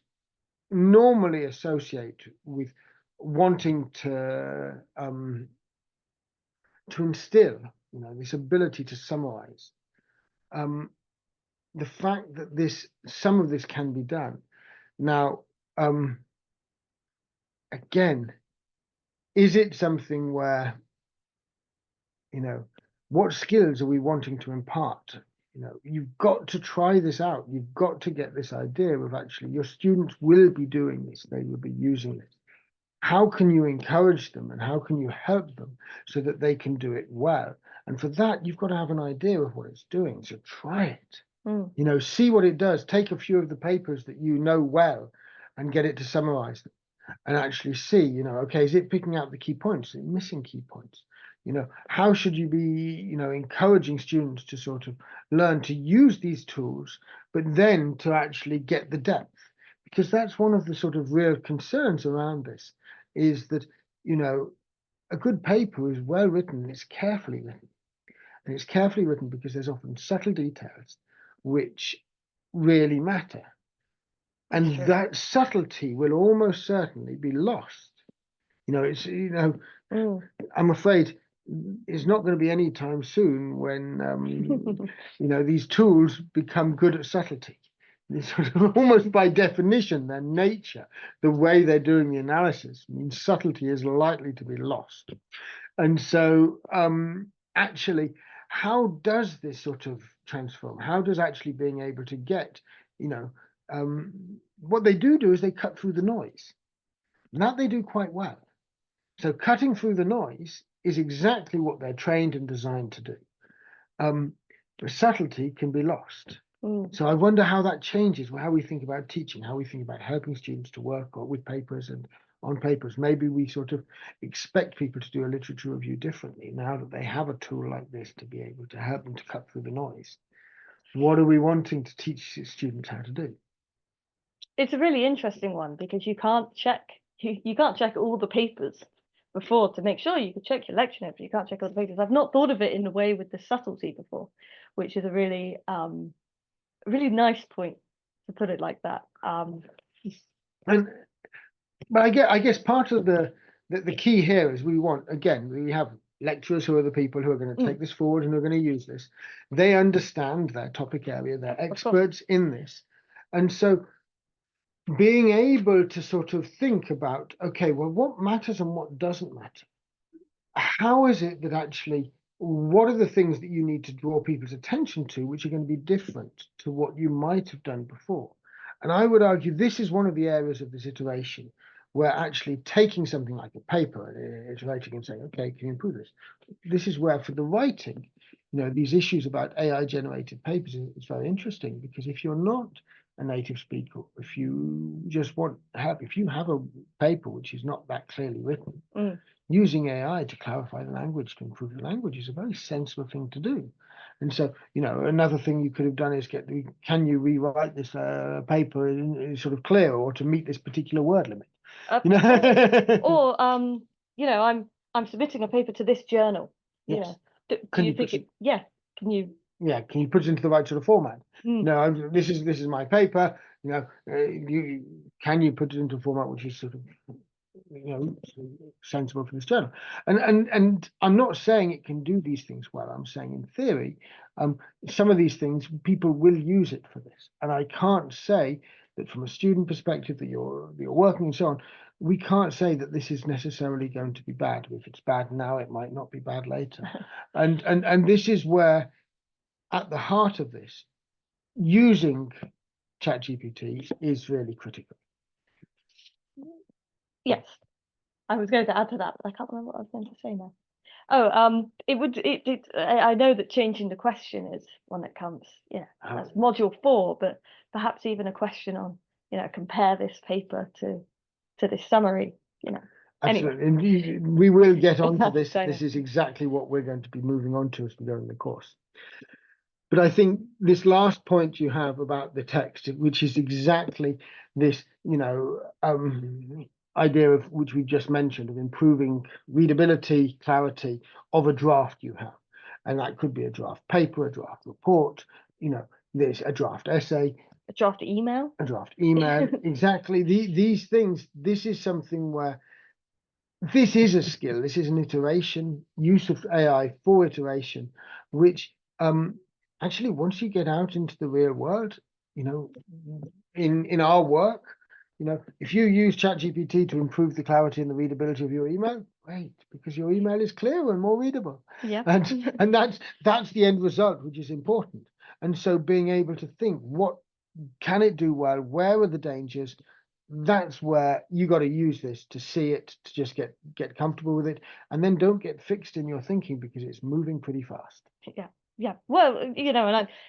normally associate with wanting to instill, this ability to summarize, the fact that some of this can be done now. Again, is it something where, what skills are we wanting to impart? You've got to try this out. You've got to get this idea of actually your students will be doing this. They will be using this. How can you encourage them, and how can you help them so that they can do it well? And for that, you've got to have an idea of what it's doing. So try it. See what it does. Take a few of the papers that you know well and get it to summarize them, and actually see, okay, is it picking out the key points? Is it missing key points? How should you be, encouraging students to sort of learn to use these tools, but then to actually get the depth? Because that's one of the sort of real concerns around this, is that, a good paper is well written, it's carefully written. And it's carefully written because there's often subtle details which really matter. And that subtlety will almost certainly be lost. It's, I'm afraid it's not going to be any time soon when, these tools become good at subtlety. It's sort of almost by definition, their nature, the way they're doing the analysis means subtlety is likely to be lost. And so actually, how does this sort of transform? How does actually being able to get, what they do is they cut through the noise. And that they do quite well. So cutting through the noise is exactly what they're trained and designed to do. The subtlety can be lost. So I wonder how that changes how we think about teaching, how we think about helping students to work with papers and on papers. Maybe we sort of expect people to do a literature review differently now that they have a tool like this to be able to help them to cut through the noise. What are we wanting to teach students how to do? It's a really interesting one because you can't check all the papers before to make sure. You could check your lecture notes, but you can't check all the papers. I've not thought of it in the way with the subtlety before, which is a really nice point to put it like that. But I guess part of the key here is we have lecturers who are the people who are going to take this forward and who are going to use this. They understand their topic area, they're experts in this. And so being able to sort of think about, okay, well, what matters and what doesn't matter? How is it that actually, what are the things that you need to draw people's attention to, which are going to be different to what you might have done before? And I would argue this is one of the areas of this iteration where actually taking something like a paper and iterating and saying, okay, can you improve this? This is where for the writing, these issues about AI generated papers is very interesting, because if you're not a native speaker, if you just if you have a paper which is not that clearly written, using AI to clarify the language, to improve the language, is a very sensible thing to do. And so, another thing you could have done is can you rewrite this paper in sort of clear, or to meet this particular word limit? Or I'm submitting a paper to this journal. Yes. Do you think can you? Yeah, can you put it into the right sort of format? No, this is my paper. Can you put it into a format which is sort of sensible for this journal? And I'm not saying it can do these things well. I'm saying in theory, some of these things people will use it for this. And I can't say that from a student perspective that you're working and so on. We can't say that this is necessarily going to be bad. If it's bad now, it might not be bad later. and this is where, at the heart of this, using ChatGPT is really critical. Yes, I was going to add to that, but I can't remember what I was going to say now. I know that changing the question is one that comes, that's module 4, but perhaps even a question on, compare this paper to this summary, Absolutely. Anyway. And we will get on to this. This is exactly what we're going to be moving on to as we go in the course. But I think this last point you have about the text, which is exactly this, idea of which we've just mentioned, of improving readability, clarity of a draft you have. And that could be a draft paper, a draft report, there's a draft essay, a draft email. Exactly. These things, this is something where this is a skill. This is an iteration, use of AI for iteration, which actually, once you get out into the real world, in our work, if you use ChatGPT to improve the clarity and the readability of your email, great, because your email is clearer and more readable. Yeah. And that's the end result, which is important. And so being able to think, what can it do well? Where are the dangers? That's where you got to use this to see it, to just get comfortable with it, and then don't get fixed in your thinking, because it's moving pretty fast. Yeah. Well, and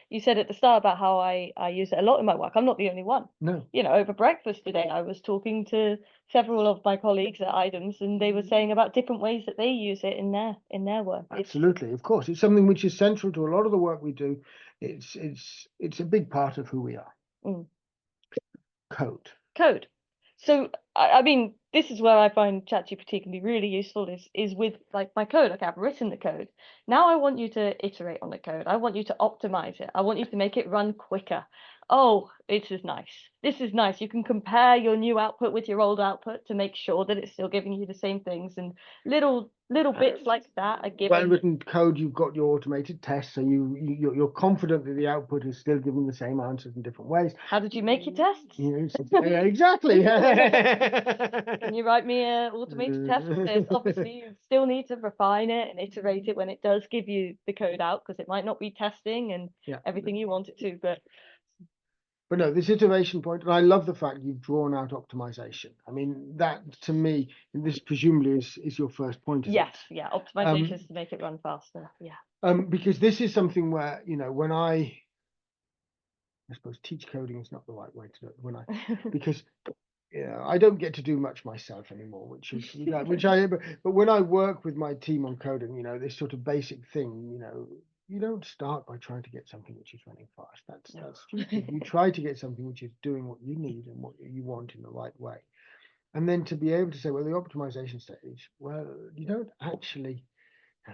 you said at the start about how I use it a lot in my work. I'm not the only one. No. Over breakfast today, I was talking to several of my colleagues at IDEMS, and they were saying about different ways that they use it in their work. Absolutely, of course, it's something which is central to a lot of the work we do. It's a big part of who we are. Code. So I mean, this is where I find ChatGPT can be really useful, is with like my code. Okay, I've written the code. Now I want you to iterate on the code. I want you to optimize it. I want you to make it run quicker. Oh, this is nice. This is nice. You can compare your new output with your old output to make sure that it's still giving you the same things, and little bits like that are given. Well-written code, you've got your automated tests, so you're confident that the output is still giving the same answers in different ways. How did you make your tests? Exactly. Can you write me an automated test for this? Obviously, you still need to refine it and iterate it when it does give you the code out, because it might not be testing and everything you want it to. But But no, this iteration point, and I love the fact you've drawn out optimization. I mean, that to me, this presumably is your first point. Yes, yeah, optimization is to make it run faster. Yeah. Because this is something where, when I suppose teach coding is not the right way to do it. Because I don't get to do much myself anymore, which but when I work with my team on coding, this sort of basic thing, you don't start by trying to get something which is running fast. That's stupid. You try to get something which is doing what you need and what you want in the right way. And then to be able to say, well, the optimization stage, well, you don't actually,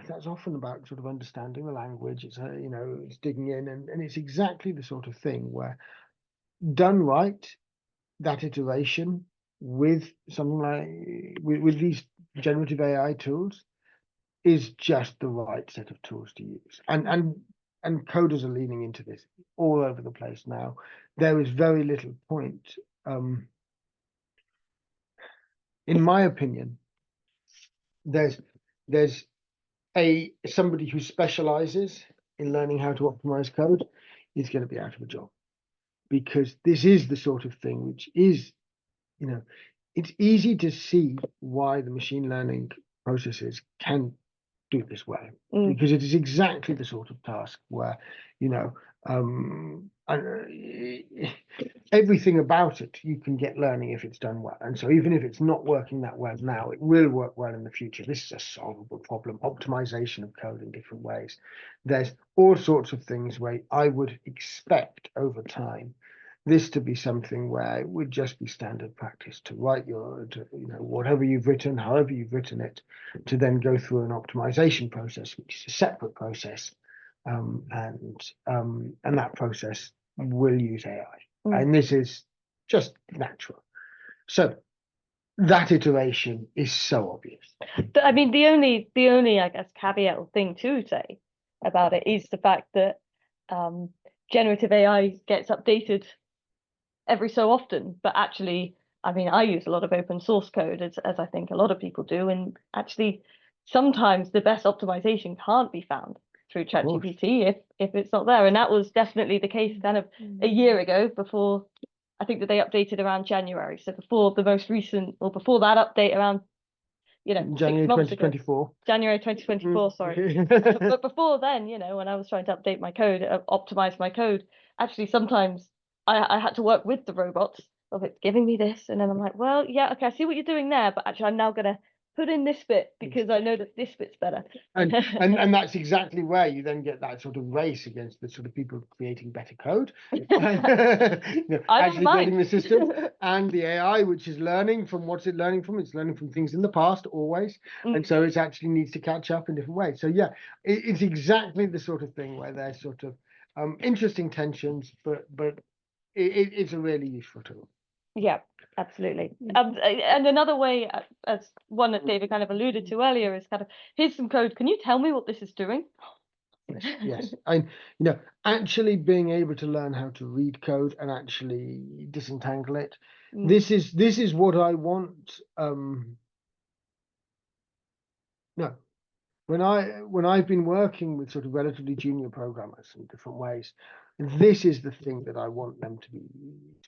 that's often about sort of understanding the language. It's, it's digging in, and it's exactly the sort of thing where done right, that iteration with something like with these generative AI tools is just the right set of tools to use. And coders are leaning into this all over the place now. There is very little point, in my opinion. There's somebody who specializes in learning how to optimize code is going to be out of a job, because this is the sort of thing which is, it's easy to see why the machine learning processes can do this well, because it is exactly the sort of task where, everything about it you can get learning if it's done well. And so even if it's not working that well now, it will work well in the future. This is a solvable problem. Optimization of code in different ways. There's all sorts of things where I would expect over time this to be something where it would just be standard practice to write whatever you've written, however you've written it, to then go through an optimization process, which is a separate process, and that process will use AI, and this is just natural. So that iteration is so obvious. I mean, the only I guess caveat or thing to say about it is the fact that generative AI gets updated every so often, but actually, I mean, I use a lot of open source code, as I think a lot of people do, and actually sometimes the best optimization can't be found through ChatGPT if it's not there. And that was definitely the case kind of a year ago, before I think that they updated around January. So before the most recent, or before that update around, January 2024. January 2024, sorry. But before then, when I was trying to update my code, optimize my code, actually sometimes I had to work with the robots of it giving me this, and then I'm like, well, yeah, okay, I see what you're doing there, but actually I'm now gonna put in this bit because I know that this bit's better. And that's exactly where you then get that sort of race against the sort of people creating better code, actually creating the system, and the AI, which is learning from what's it learning from? It's learning from things in the past always, and so it actually needs to catch up in different ways. So yeah, it's exactly the sort of thing where there's sort of interesting tensions, but it's a really useful tool. Yeah, absolutely. And another way, as one that David kind of alluded to earlier, is kind of, here's some code. Can you tell me what this is doing? Yes. And actually being able to learn how to read code and actually disentangle it. This is what I want. No. When I've been working with sort of relatively junior programmers in different ways, this is the thing that I want them to be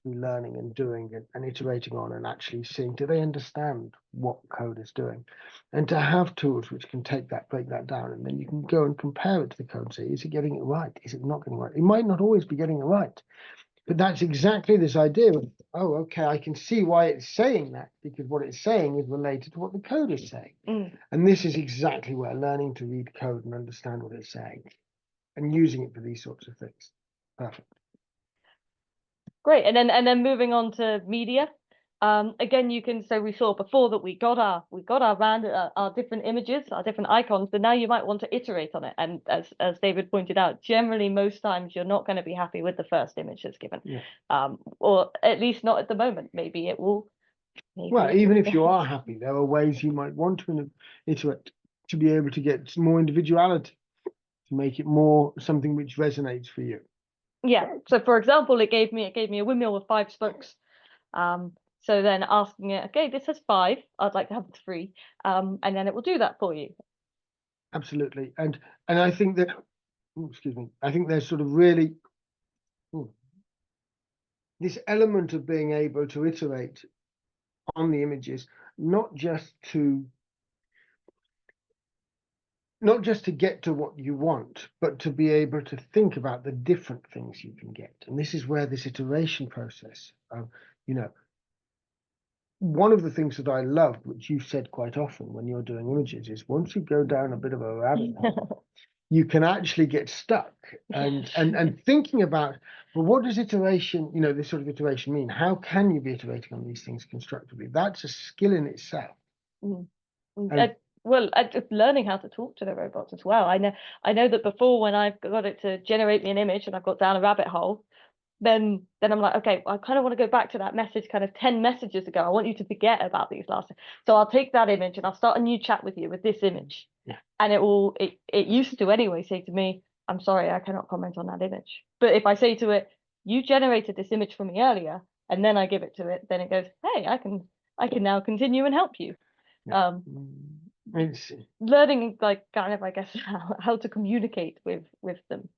learning and doing and iterating on, and actually seeing, do they understand what code is doing, and to have tools which can break that down, and then you can go and compare it to the code and say, is it getting it right? Is it not getting it right? It might not always be getting it right, but that's exactly this idea of, oh, okay, I can see why it's saying that, because what it's saying is related to what the code is saying. And this is exactly where learning to read code and understand what it's saying and using it for these sorts of things. Perfect. Great. And then moving on to media. Again, you can, so we saw before that we got our different images, our different icons, but now you might want to iterate on it. And as David pointed out, generally most times you're not going to be happy with the first image that's given. Or at least not at the moment. Maybe it will. Well, even if you are happy, there are ways you might want to iterate to be able to get more individuality, to make it more something which resonates for you. Yeah. So for example, it gave me a windmill with 5 spokes. So then asking it, okay, this has 5, I'd like to have 3, and then it will do that for you. Absolutely. And I think that, excuse me, I think there's sort of really, this element of being able to iterate on the images, not just to get to what you want, but to be able to think about the different things you can get. And this is where this iteration process, you know, one of the things that I love, which you've said quite often when you're doing images, is once you go down a bit of a rabbit hole, you can actually get stuck and thinking about, well, what does iteration, this sort of iteration mean? How can you be iterating on these things constructively? That's a skill in itself. Mm. Learning how to talk to the robots as well. I know that before, when I've got it to generate me an image and I've got down a rabbit hole, then I'm like, okay, I kind of want to go back to that message kind of 10 messages ago. I want you to forget about these last. So I'll take that image and I'll start a new chat with you with this image. Yeah. And it used to anyway say to me, I'm sorry, I cannot comment on that image. But if I say to it, you generated this image for me earlier, and then I give it to it, then it goes, hey, I can now continue and help you. Yeah. Learning, like, kind of, I guess, how to communicate with them.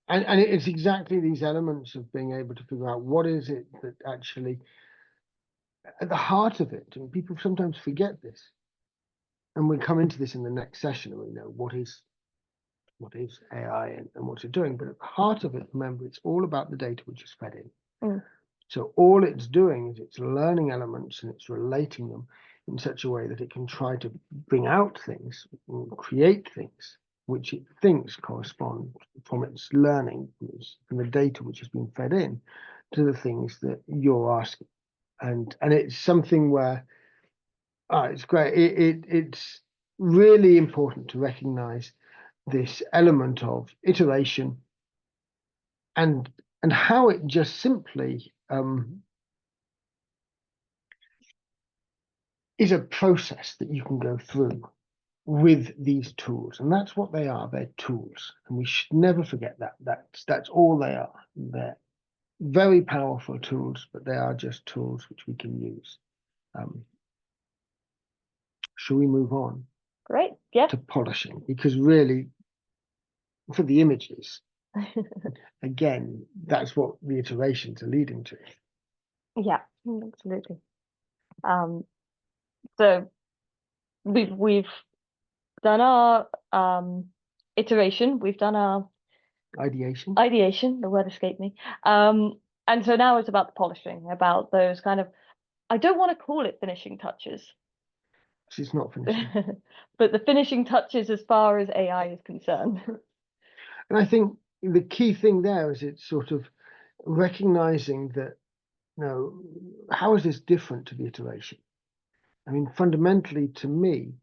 And it's exactly these elements of being able to figure out what is it that actually, at the heart of it, and people sometimes forget this, and we come into this in the next session, and we know what is AI and what it's doing, but at the heart of it, remember, it's all about the data which is fed in. Mm. So all it's doing is it's learning elements and it's relating them in such a way that it can try to bring out things, create things which it thinks correspond from its learning, from the data which has been fed in, to the things that you're asking. And it's something where it's great. It's really important to recognize this element of iteration and how it just simply is a process that you can go through with these tools. And that's what they are. They're tools, and we should never forget that. That's all they are. They're very powerful tools, but they are just tools which we can use. Shall we move on? Great. Yeah. To polishing, because really, for the images, again, that's what the iterations are leading to. Yeah, absolutely. So we've done our iteration, we've done our ideation, the word escaped me. And so now it's about the polishing, about those kind of, I don't want to call it finishing touches. She's not finishing. But the finishing touches as far as AI is concerned. And I think the key thing there is it's sort of recognizing that, how is this different to the iteration? I mean, fundamentally, to me,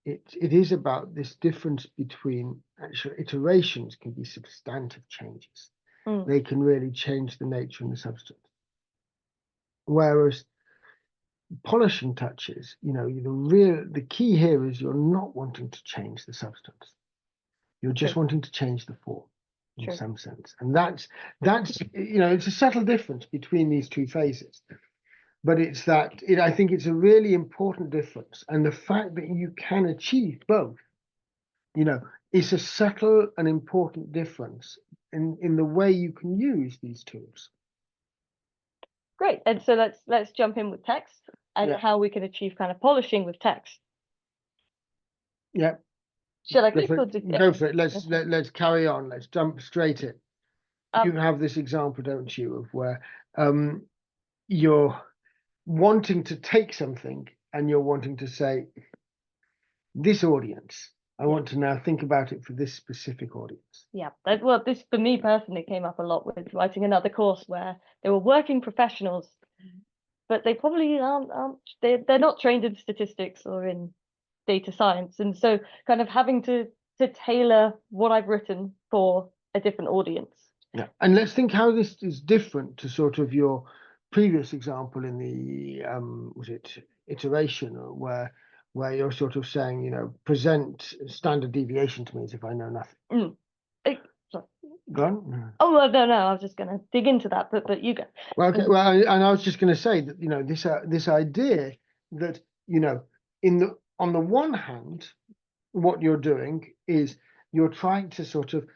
it is about this difference between actual iterations can be substantive changes. Mm. They can really change the nature and the substance. Whereas polishing touches, the key here is you're not wanting to change the substance. You're just wanting to change the form in some sense. And that's it's a subtle difference between these two phases. But it's I think it's a really important difference. And the fact that you can achieve both, is a subtle and important difference in the way you can use these tools. Great. And so let's jump in with text and how we can achieve kind of polishing with text. Yeah. Shall I go click for it? Go for it. Let's carry on. Let's jump straight in. You have this example, don't you, of where you're wanting to take something and you're wanting to say, this audience, I want to now think about it for this specific audience. Yeah, well, this for me personally came up a lot with writing another course where they were working professionals, but they probably they're not trained in statistics or in data science, and so kind of having to tailor what I've written for a different audience. Yeah, and let's think how this is different to sort of your previous example in the was it iteration, or where you're sort of saying, present standard deviation to me as if I know nothing. Sorry. Go on. Oh, well, no, I was just going to dig into that, but you go. Well, okay. Well, and I was just going to say that this idea that on the one hand, what you're doing is you're trying to sort of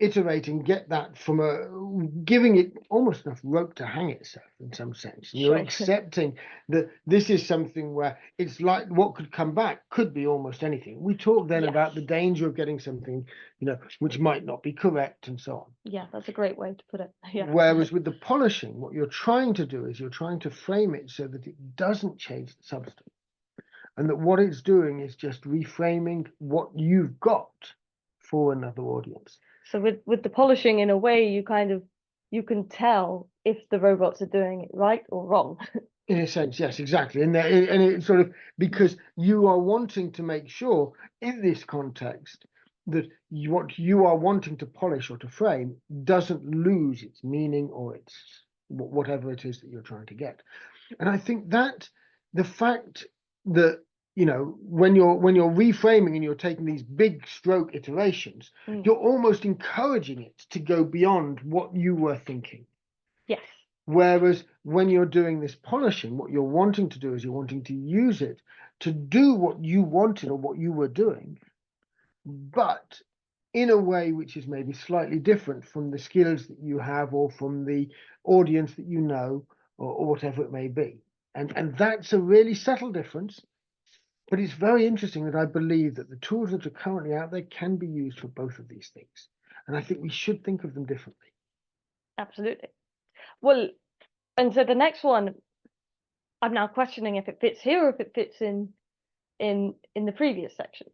iterate and get that from giving it almost enough rope to hang itself in some sense. And you're Sure. accepting that this is something where it's like what could come back could be almost anything. We talked then about the Yes. danger of getting something, which might not be correct and so on. Yeah, that's a great way to put it. Yeah. Whereas with the polishing, what you're trying to do is you're trying to frame it so that it doesn't change the substance. And that what it's doing is just reframing what you've got for another audience. So with the polishing, in a way, you can tell if the robots are doing it right or wrong. In a sense, yes, exactly. And it's sort of because you are wanting to make sure in this context that what you are wanting to polish or to frame doesn't lose its meaning or its whatever it is that you're trying to get. And I think that the fact that when you're reframing and you're taking these big stroke iterations, you're almost encouraging it to go beyond what you were thinking. Yes. Whereas when you're doing this polishing, what you're wanting to do is you're wanting to use it to do what you wanted or what you were doing, but in a way which is maybe slightly different from the skills that you have or from the audience that you know or whatever it may be. And that's a really subtle difference, but it's very interesting that I believe that the tools that are currently out there can be used for both of these things. And I think we should think of them differently. Absolutely. Well, and so the next one, I'm now questioning if it fits here or if it fits in the previous section.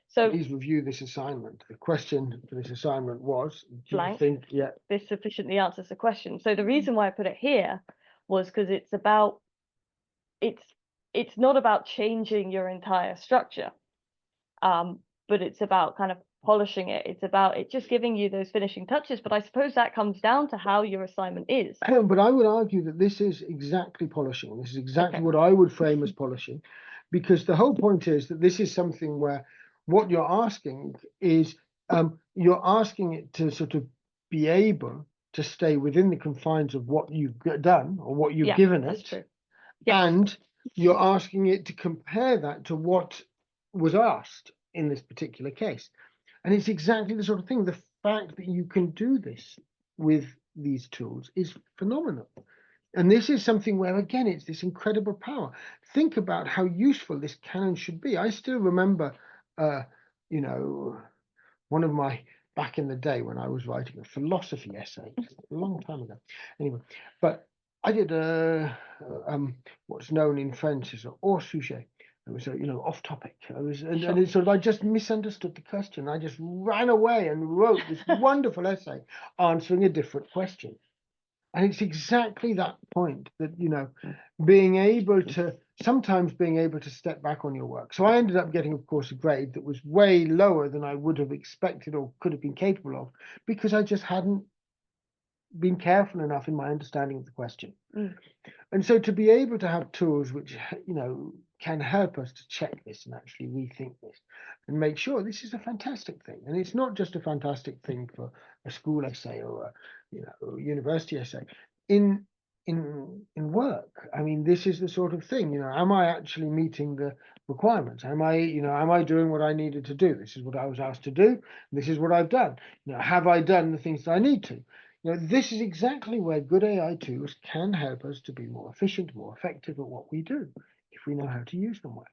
So please review this assignment. The question for this assignment was, do blank. you think, yeah, this sufficiently answers the question? So the reason why I put it here was because it's not about changing your entire structure, but it's about kind of polishing it. It's about it just giving you those finishing touches. But I suppose that comes down to how your assignment is. But I would argue that this is exactly polishing. This is exactly what I would frame as polishing, because the whole point is that this is something where what you're asking is you're asking it to sort of be able to stay within the confines of what you've done or what you've given it. True. Yes. And you're asking it to compare that to what was asked in this particular case. And it's exactly the sort of thing. The fact that you can do this with these tools is phenomenal. And this is something where, again, it's this incredible power. Think about how useful this canon should be. I still remember, one of my, back in the day when I was writing a philosophy essay, a long time ago. Anyway, but I did what's known in French as a hors sujet. It was off topic. And it's sort of, I just misunderstood the question. I just ran away and wrote this wonderful essay answering a different question. And it's exactly that point that, sometimes being able to step back on your work. So I ended up getting, of course, a grade that was way lower than I would have expected or could have been capable of, because I just hadn't been careful enough in my understanding of the question. And so to be able to have tools which, can help us to check this and actually rethink this and make sure this is a fantastic thing. And it's not just a fantastic thing for a school essay or a university essay. In work, I mean, this is the sort of thing, am I actually meeting the requirements? Am I doing what I needed to do? This is what I was asked to do. This is what I've done. Have I done the things that I need to? This is exactly where good AI tools can help us to be more efficient, more effective at what we do, if we know how to use them well,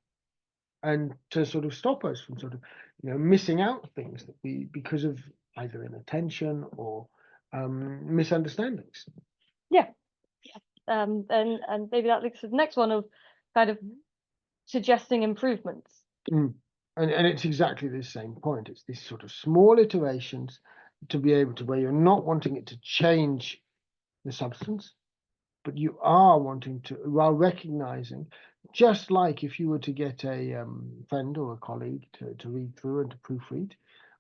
and to sort of stop us from sort of, missing out things that because of either inattention or misunderstandings. Yeah. And maybe that leads to the next one of kind of suggesting improvements. And it's exactly the same point. It's this sort of small iterations to be able to, where you're not wanting it to change the substance, but you are recognizing, just like if you were to get a friend or a colleague to read through and to proofread,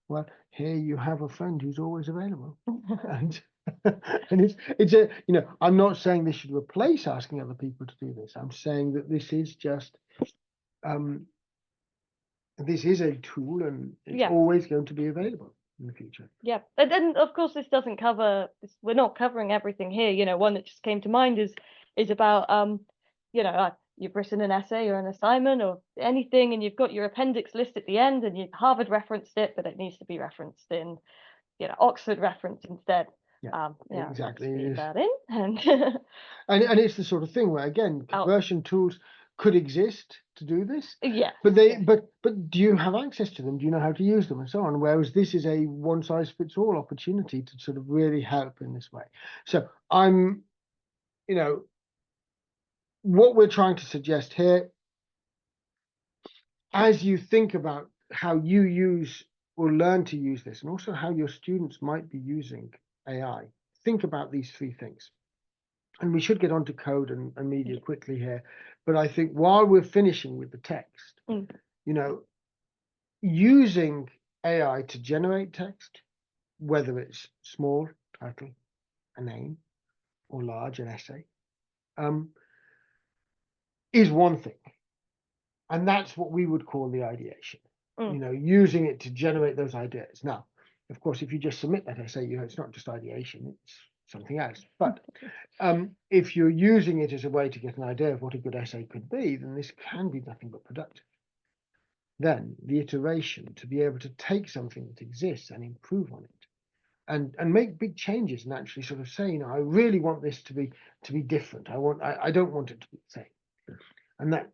well, here you have a friend who's always available. and it's I'm not saying this should replace asking other people to do this. I'm saying that this is just this is a tool, and it's always going to be available in the future. Yeah, and then of course this doesn't cover. We're not covering everything here. One that just came to mind is about you've written an essay or an assignment or anything, and you've got your appendix list at the end, and you Harvard referenced it, but it needs to be referenced in Oxford reference instead. Yeah, Yeah, exactly. I'll just that in and and it's the sort of thing where, again, conversion tools could exist to do this. Yeah. But but do you have access to them? Do you know how to use them and so on? Whereas this is a one-size-fits-all opportunity to sort of really help in this way. So I'm, what we're trying to suggest here, as you think about how you use or learn to use this, and also how your students might be using AI, think about these three things. And we should get on to code and media quickly here. But I think while we're finishing with the text, using AI to generate text, whether it's small, title, a name, or large, an essay, is one thing. And that's what we would call the ideation, using it to generate those ideas. Now, of course, if you just submit that essay, it's not just ideation, it's something else. But if you're using it as a way to get an idea of what a good essay could be, then this can be nothing but productive. Then the iteration, to be able to take something that exists and improve on it, and make big changes, and actually sort of say, I really want this to be different. I don't want it to be the same, and that.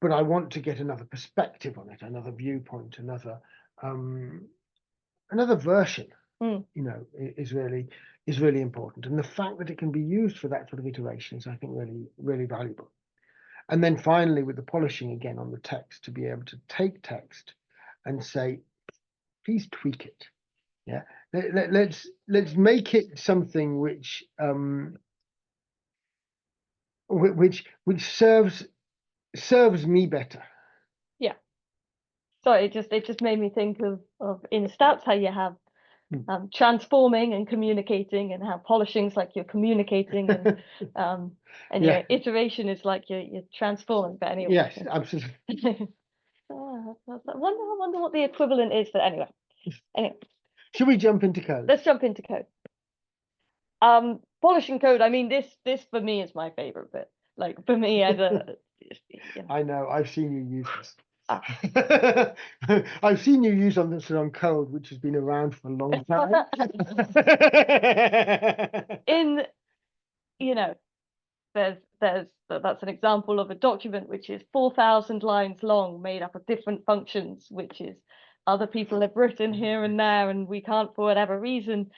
But I want to get another perspective on it, another viewpoint, another version. Is really important, and the fact that it can be used for that sort of iteration is, I think, really, really valuable. And then finally, with the polishing again on the text, to be able to take text and say, please tweak it. Yeah, let's make it something which serves me better. Yeah. Sorry, it just made me think of in stats how you have transforming and communicating, and how polishing's like you're communicating, and your iteration is like you're transforming. But anyway. Yes, absolutely. I wonder what the equivalent is. But anyway. Should we jump into code? Let's jump into code. Polishing code. I mean, this for me is my favorite bit. Like for me as a. I know. I've seen you use this. I've seen you use on code, which has been around for a long time. That's an example of a document which is 4,000 lines long, made up of different functions, which is other people have written here and there, and we can't, for whatever reason,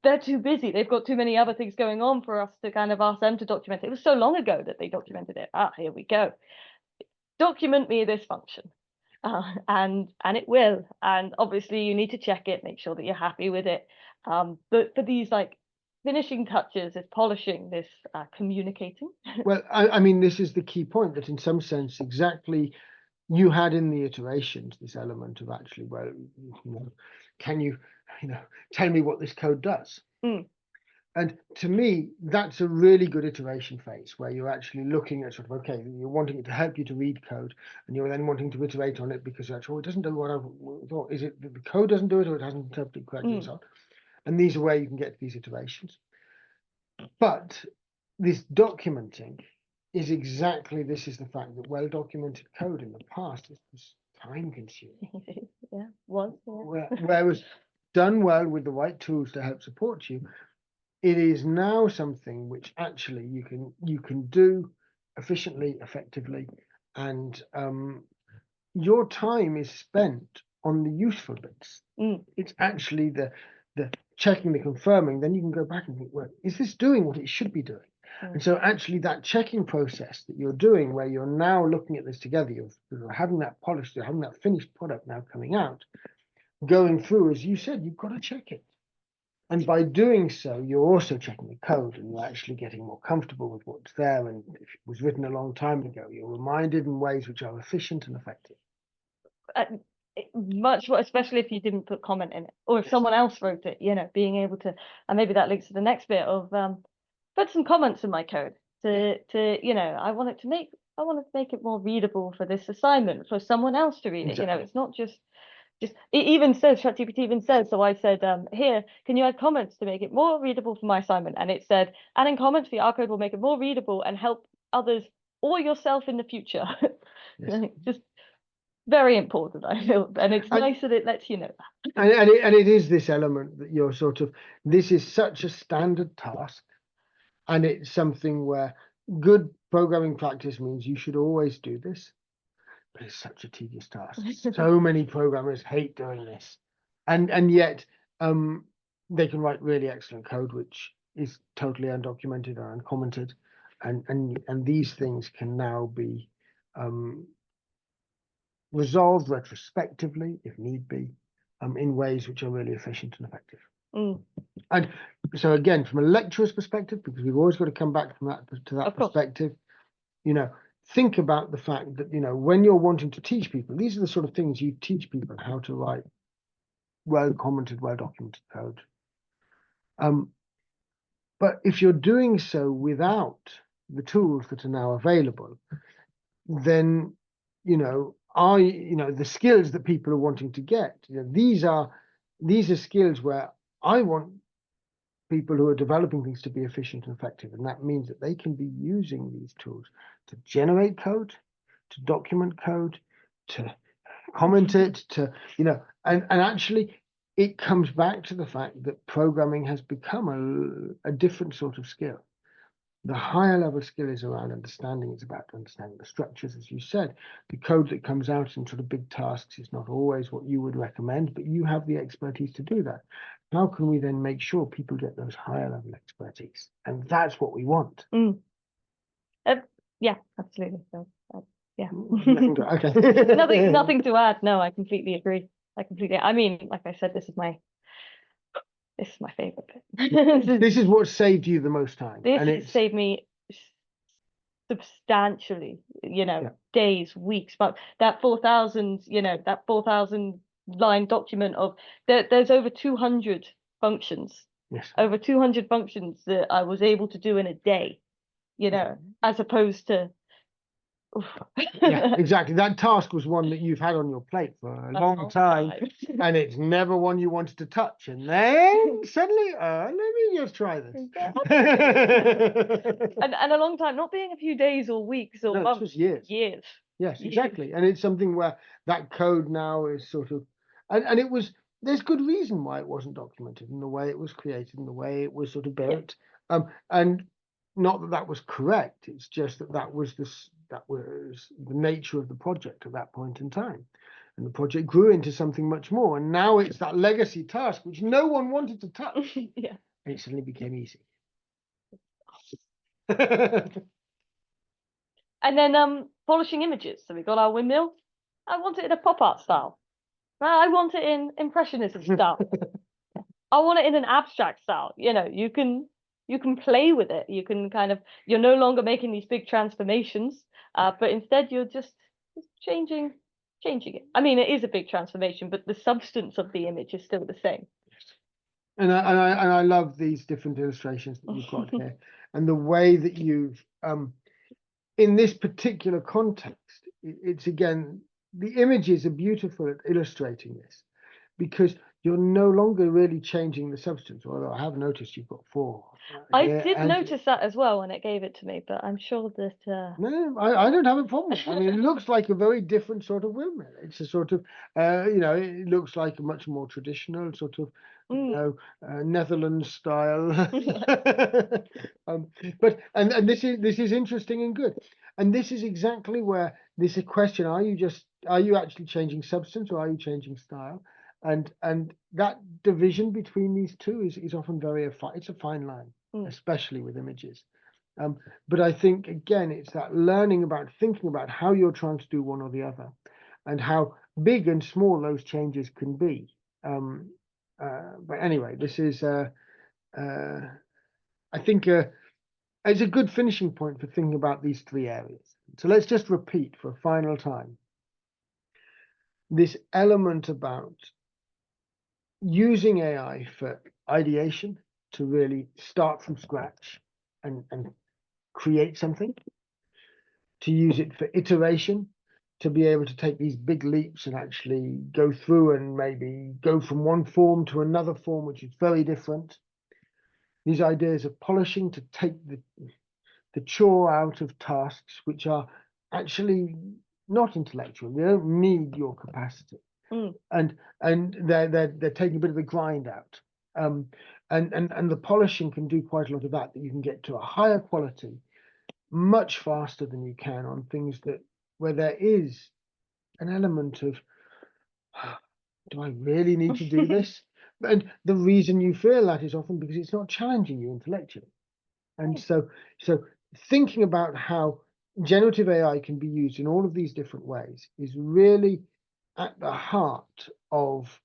they're too busy. They've got too many other things going on for us to kind of ask them to document it. It was so long ago that they documented it. Here we go. Document me this function. And it will. And obviously you need to check it, make sure that you're happy with it. But for these finishing touches, this polishing, this communicating. Well, I mean, this is the key point, that in some sense, exactly, you had in the iterations this element of actually, well, can you tell me what this code does? And to me, that's a really good iteration phase, where you're actually looking at okay, you're wanting it to help you to read code, and you're then wanting to iterate on it because actually, it doesn't do what I thought. Is it that the code doesn't do it, or it hasn't interpreted correctly, and so on? And these are where you can get to these iterations. But this documenting is exactly, this is the fact that well-documented code in the past was time-consuming. Yeah, was. Yeah. Whereas done well with the right tools to help support you, it is now something which actually you can do efficiently, effectively, and your time is spent on the useful bits. It's actually the checking, the confirming. Then you can go back and think, well, is this doing what it should be doing? And so actually that checking process that you're doing, where you're now looking at this together, you're having that polished, you're having that finished product now coming out, going through, as you said, you've got to check it. And by doing so, you're also checking the code, and you're actually getting more comfortable with what's there. And if it was written a long time ago, you're reminded in ways which are efficient and effective. Much more, especially if you didn't put comment in it, or if someone else wrote it, being able to, and maybe that links to the next bit of put some comments in my code to I want to make it more readable for this assignment, for someone else to read it. Exactly. It's not just it even says, ChatGPT even says, so I said, here, can you add comments to make it more readable for my assignment? And it said, adding comments for our code will make it more readable and help others or yourself in the future. Yes. Just very important, I feel, and it's And- nice that it lets you know that. And it is this element that you're sort of, this is such a standard task, and it's something where good programming practice means you should always do this, but it's such a tedious task. So many programmers hate doing this, and yet they can write really excellent code which is totally undocumented or uncommented, and these things can now be resolved retrospectively if need be, in ways which are really efficient and effective. And so again, from a lecturer's perspective, because we've always got to come back from that to that perspective, you know, think about the fact that, you know, when you're wanting to teach people, these are the sort of things you teach people, how to write well commented, well documented code. But if you're doing so without the tools that are now available, then, you know, the skills that people are wanting to get, you know, these are skills where I want people who are developing things to be efficient and effective. And that means that they can be using these tools to generate code, to document code, to comment it, to, you know, and actually it comes back to the fact that programming has become a different sort of skill. The higher level skill is around understanding. It's about understanding the structures, as you said. The code that comes out in sort of big tasks is not always what you would recommend, but you have the expertise to do that. How can we then make sure people get those higher level expertise? And that's what we want. Yeah, absolutely. So, yeah. Okay. Nothing to add. No, I completely agree. I mean, like I said, this is my favorite bit. This is what saved you the most time. This has saved me substantially, you know, days, weeks, but that 4,000, you know, that 4,000 line document of there's over 200 functions. Yes. Over 200 functions that I was able to do in a day, you know, as opposed to yeah, exactly. That task was one that you've had on your plate for a long time, and it's never one you wanted to touch. And then suddenly, let me just try this. and a long time, not being a few days or weeks or months, just years. Years. Yes, exactly. And it's something where that code now is sort of, and it was, there's good reason why it wasn't documented in the way it was created, in the way it was sort of built. And not that that was correct. It's just that that was the nature of the project at that point in time. And the project grew into something much more. And now it's that legacy task, which no one wanted to touch. Yeah. And it suddenly became easy. And then polishing images. So we got our windmill. I want it in a pop art style. I want it in impressionism style. I want it in an abstract style. You know, you can play with it. You can you're no longer making these big transformations, but instead you're just changing it. I mean, it is a big transformation, but the substance of the image is still the same. And I love these different illustrations that you've got here, and the way that you've in this particular context, it's again, the images are beautiful at illustrating this, because you're no longer really changing the substance. Although I have noticed you've got 4. I did notice that as well when it gave it to me, but I'm sure that no, I don't have a problem with it. I mean, it looks like a very different sort of windmill. It's a sort of you know, it looks like a much more traditional sort of, you know, Netherlands style. But this is interesting and good. And this is exactly where this is a question: are you actually changing substance, or are you changing style? And that division between these two is often it's a fine line, especially with images. But I think again, it's that learning about thinking about how you're trying to do one or the other, and how big and small those changes can be. But anyway, this is I think it's a good finishing point for thinking about these 3 areas. So let's just repeat for a final time this element about using AI for ideation, to really start from scratch and create something, to use it for iteration, to be able to take these big leaps and actually go through and maybe go from one form to another form, which is very different. These ideas of polishing, to take the chore out of tasks which are actually not intellectual. They don't need your capacity, and they're taking a bit of the grind out. And the polishing can do quite a lot of that. That you can get to a higher quality much faster than you can on things where there is an element of, do I really need to do this? And the reason you feel that is often because it's not challenging you intellectually. And so thinking about how generative AI can be used in all of these different ways is really at the heart of,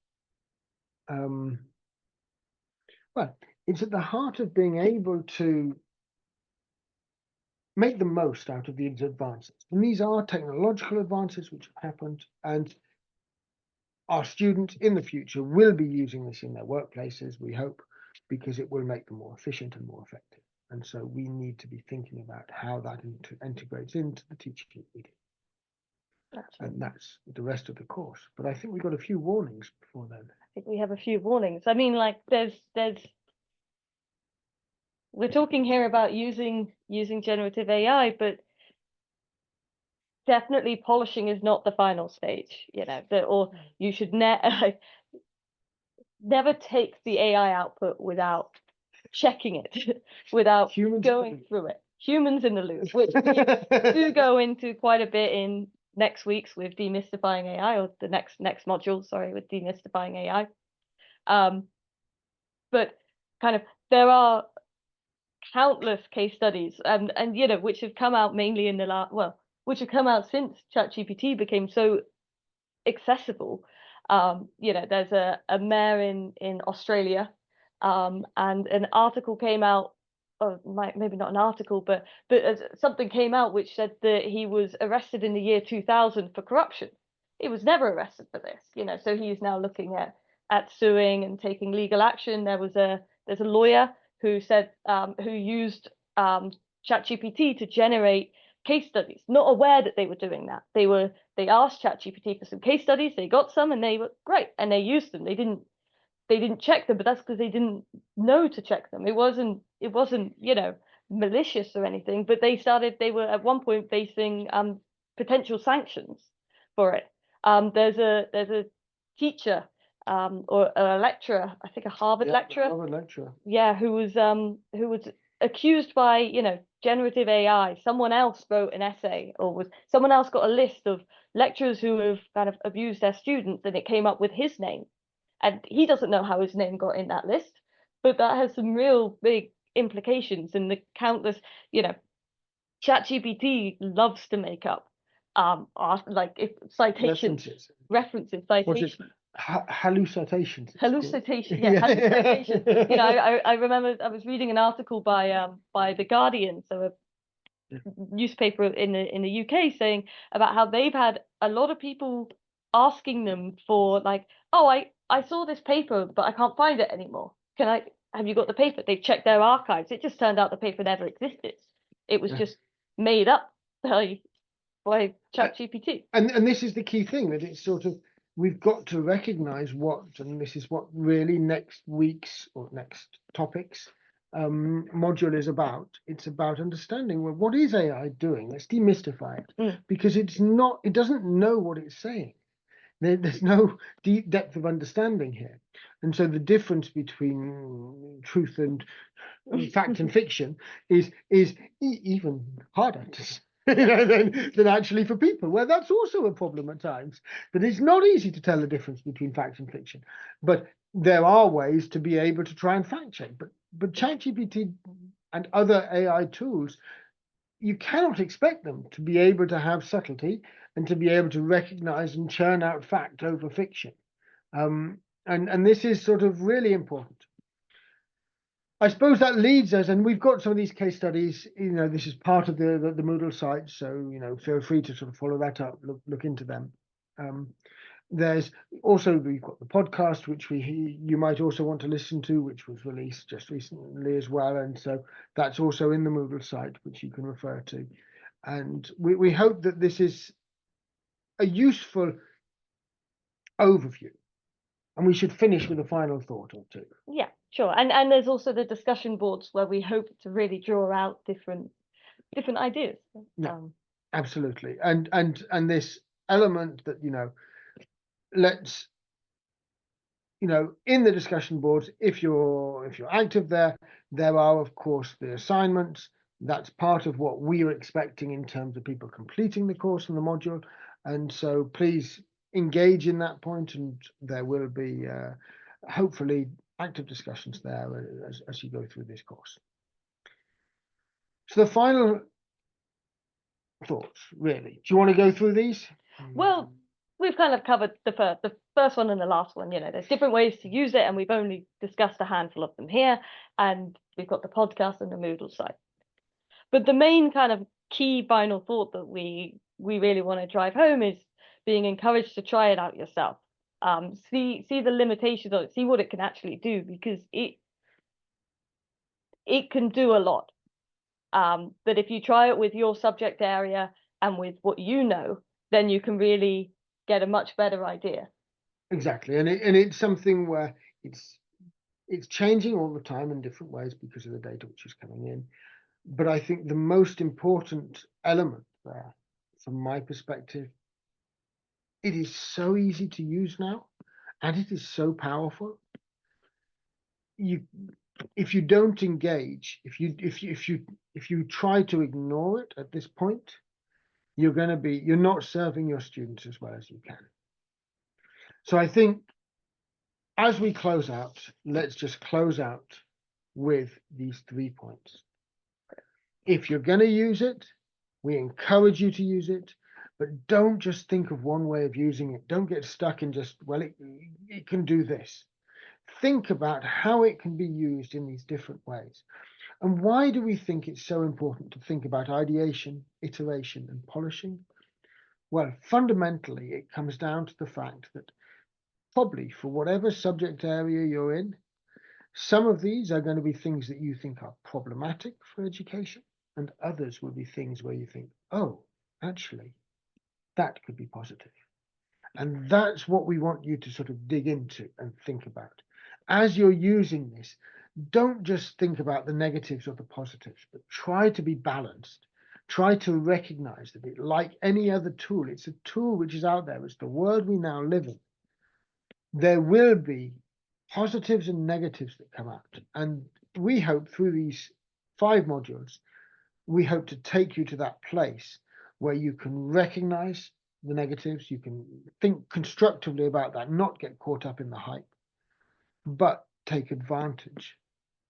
it's at the heart of being able to make the most out of these advances. And these are technological advances which have happened, and our students in the future will be using this in their workplaces, we hope, because it will make them more efficient and more effective. And so we need to be thinking about how that integrates into the teaching we do. And that's the rest of the course. But I think we've got a few warnings before then. I think we have a few warnings. I mean, like we're talking here about using generative AI, but definitely polishing is not the final stage, you know, or you should never take the AI output without checking it, without going through it. Humans in the loop, which we do go into quite a bit in next week's with demystifying AI, or the next module, sorry, with demystifying AI. But kind of there are countless case studies and you know, which have come out mainly in the which have come out since ChatGPT became so accessible. You know, there's a mayor in Australia, and an article came out, or maybe not an article, but something came out which said that he was arrested in the year 2000 for corruption. He was never arrested for this, you know, so he's now looking at suing and taking legal action. There's a lawyer who said who used ChatGPT to generate case studies, not aware that they were doing that. They asked ChatGPT for some case studies, they got some, and they were great, and they used them. They didn't check them, but that's because they didn't know to check them. It wasn't you know, malicious or anything, but they were at one point facing potential sanctions for it. There's a teacher or a lecturer, I think a Harvard lecturer. Harvard lecturer. Yeah, who was accused by, you know, generative AI. Someone else wrote an essay, or someone else got a list of lecturers who have kind of abused their students, and it came up with his name. And he doesn't know how his name got in that list, but that has some real big implications. And the countless, you know, ChatGPT loves to make up like if citations, references, citations. Hallucinations. Hallucination, yeah, hallucination. You know, I remember I was reading an article by The Guardian, so a newspaper in the UK, saying about how they've had a lot of people asking them for, like, oh, I saw this paper, but I can't find it anymore. Have you got the paper? They've checked their archives. It just turned out the paper never existed. It was just made up by ChatGPT. And this is the key thing, that it's sort of, we've got to recognize and this is what really next week's or next topics module is about. It's about understanding, well, what is AI doing? Let's demystify it, because it doesn't know what it's saying. There's no deep depth of understanding here. And so the difference between truth and fact and fiction is even harder to than actually for people, where that's also a problem at times. That it's not easy to tell the difference between fact and fiction, but there are ways to be able to try and fact check. But ChatGPT and other AI tools, you cannot expect them to be able to have subtlety and to be able to recognize and churn out fact over fiction. And this is sort of really important. I suppose that leads us, and we've got some of these case studies, you know, this is part of the Moodle site, so, you know, feel free to sort of follow that up, look into them. There's also, we've got the podcast, which you might also want to listen to, which was released just recently as well. And so that's also in the Moodle site, which you can refer to. And we hope that this is a useful overview. And we should finish with a final thought or two. Yeah, sure. And there's also the discussion boards where we hope to really draw out different ideas. Yeah. Absolutely. And this element that, let's, in the discussion boards, if you're active there are of course the assignments. That's part of what we are expecting in terms of people completing the course and the module. And so please engage in that point, and there will be hopefully active discussions there as you go through this course. So the final thoughts, really. Do you want to go through these? Well, we've kind of covered the first one and the last one. There's different ways to use it, and we've only discussed a handful of them here, and we've got the podcast and the Moodle site. But the main kind of key final thought that we really want to drive home is being encouraged to try it out yourself. See the limitations of it, see what it can actually do, because it can do a lot. But if you try it with your subject area and with what you know, then you can really get a much better idea. Exactly, and it's something where it's changing all the time in different ways because of the data which is coming in. But I think the most important element there, from my perspective, it is so easy to use now, and it is so powerful. If you don't engage, if you try to ignore it at this point, you're not serving your students as well as you can. So I think as we close out, let's just close out with these 3 points. If you're going to use it, we encourage you to use it, but don't just think of one way of using it. Don't get stuck in just, well, it can do this. Think about how it can be used in these different ways. And why do we think it's so important to think about ideation, iteration, and polishing? Well, fundamentally, it comes down to the fact that probably for whatever subject area you're in, some of these are going to be things that you think are problematic for education, and others will be things where you think, oh, actually, that could be positive. And that's what we want you to sort of dig into and think about. As you're using this, don't just think about the negatives or the positives, but try to be balanced. Try to recognize that it, like any other tool, it's a tool which is out there. It's the world we now live in. There will be positives and negatives that come out. And we hope through these 5 modules, we hope to take you to that place where you can recognize the negatives, you can think constructively about that, not get caught up in the hype, but take advantage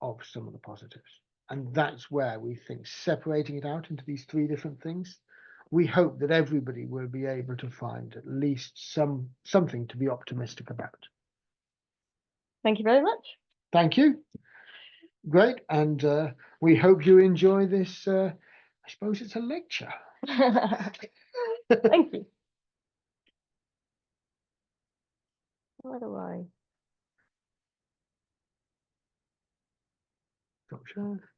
of some of the positives. And that's where we think separating it out into these 3 different things, we hope that everybody will be able to find at least something to be optimistic about. Thank you very much. Thank you. Great. And we hope you enjoy this. I suppose it's a lecture. Thank you. Where do I? Stop share.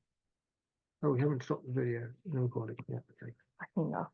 Oh, we haven't stopped the video. No recording. Yeah, okay. I think I'll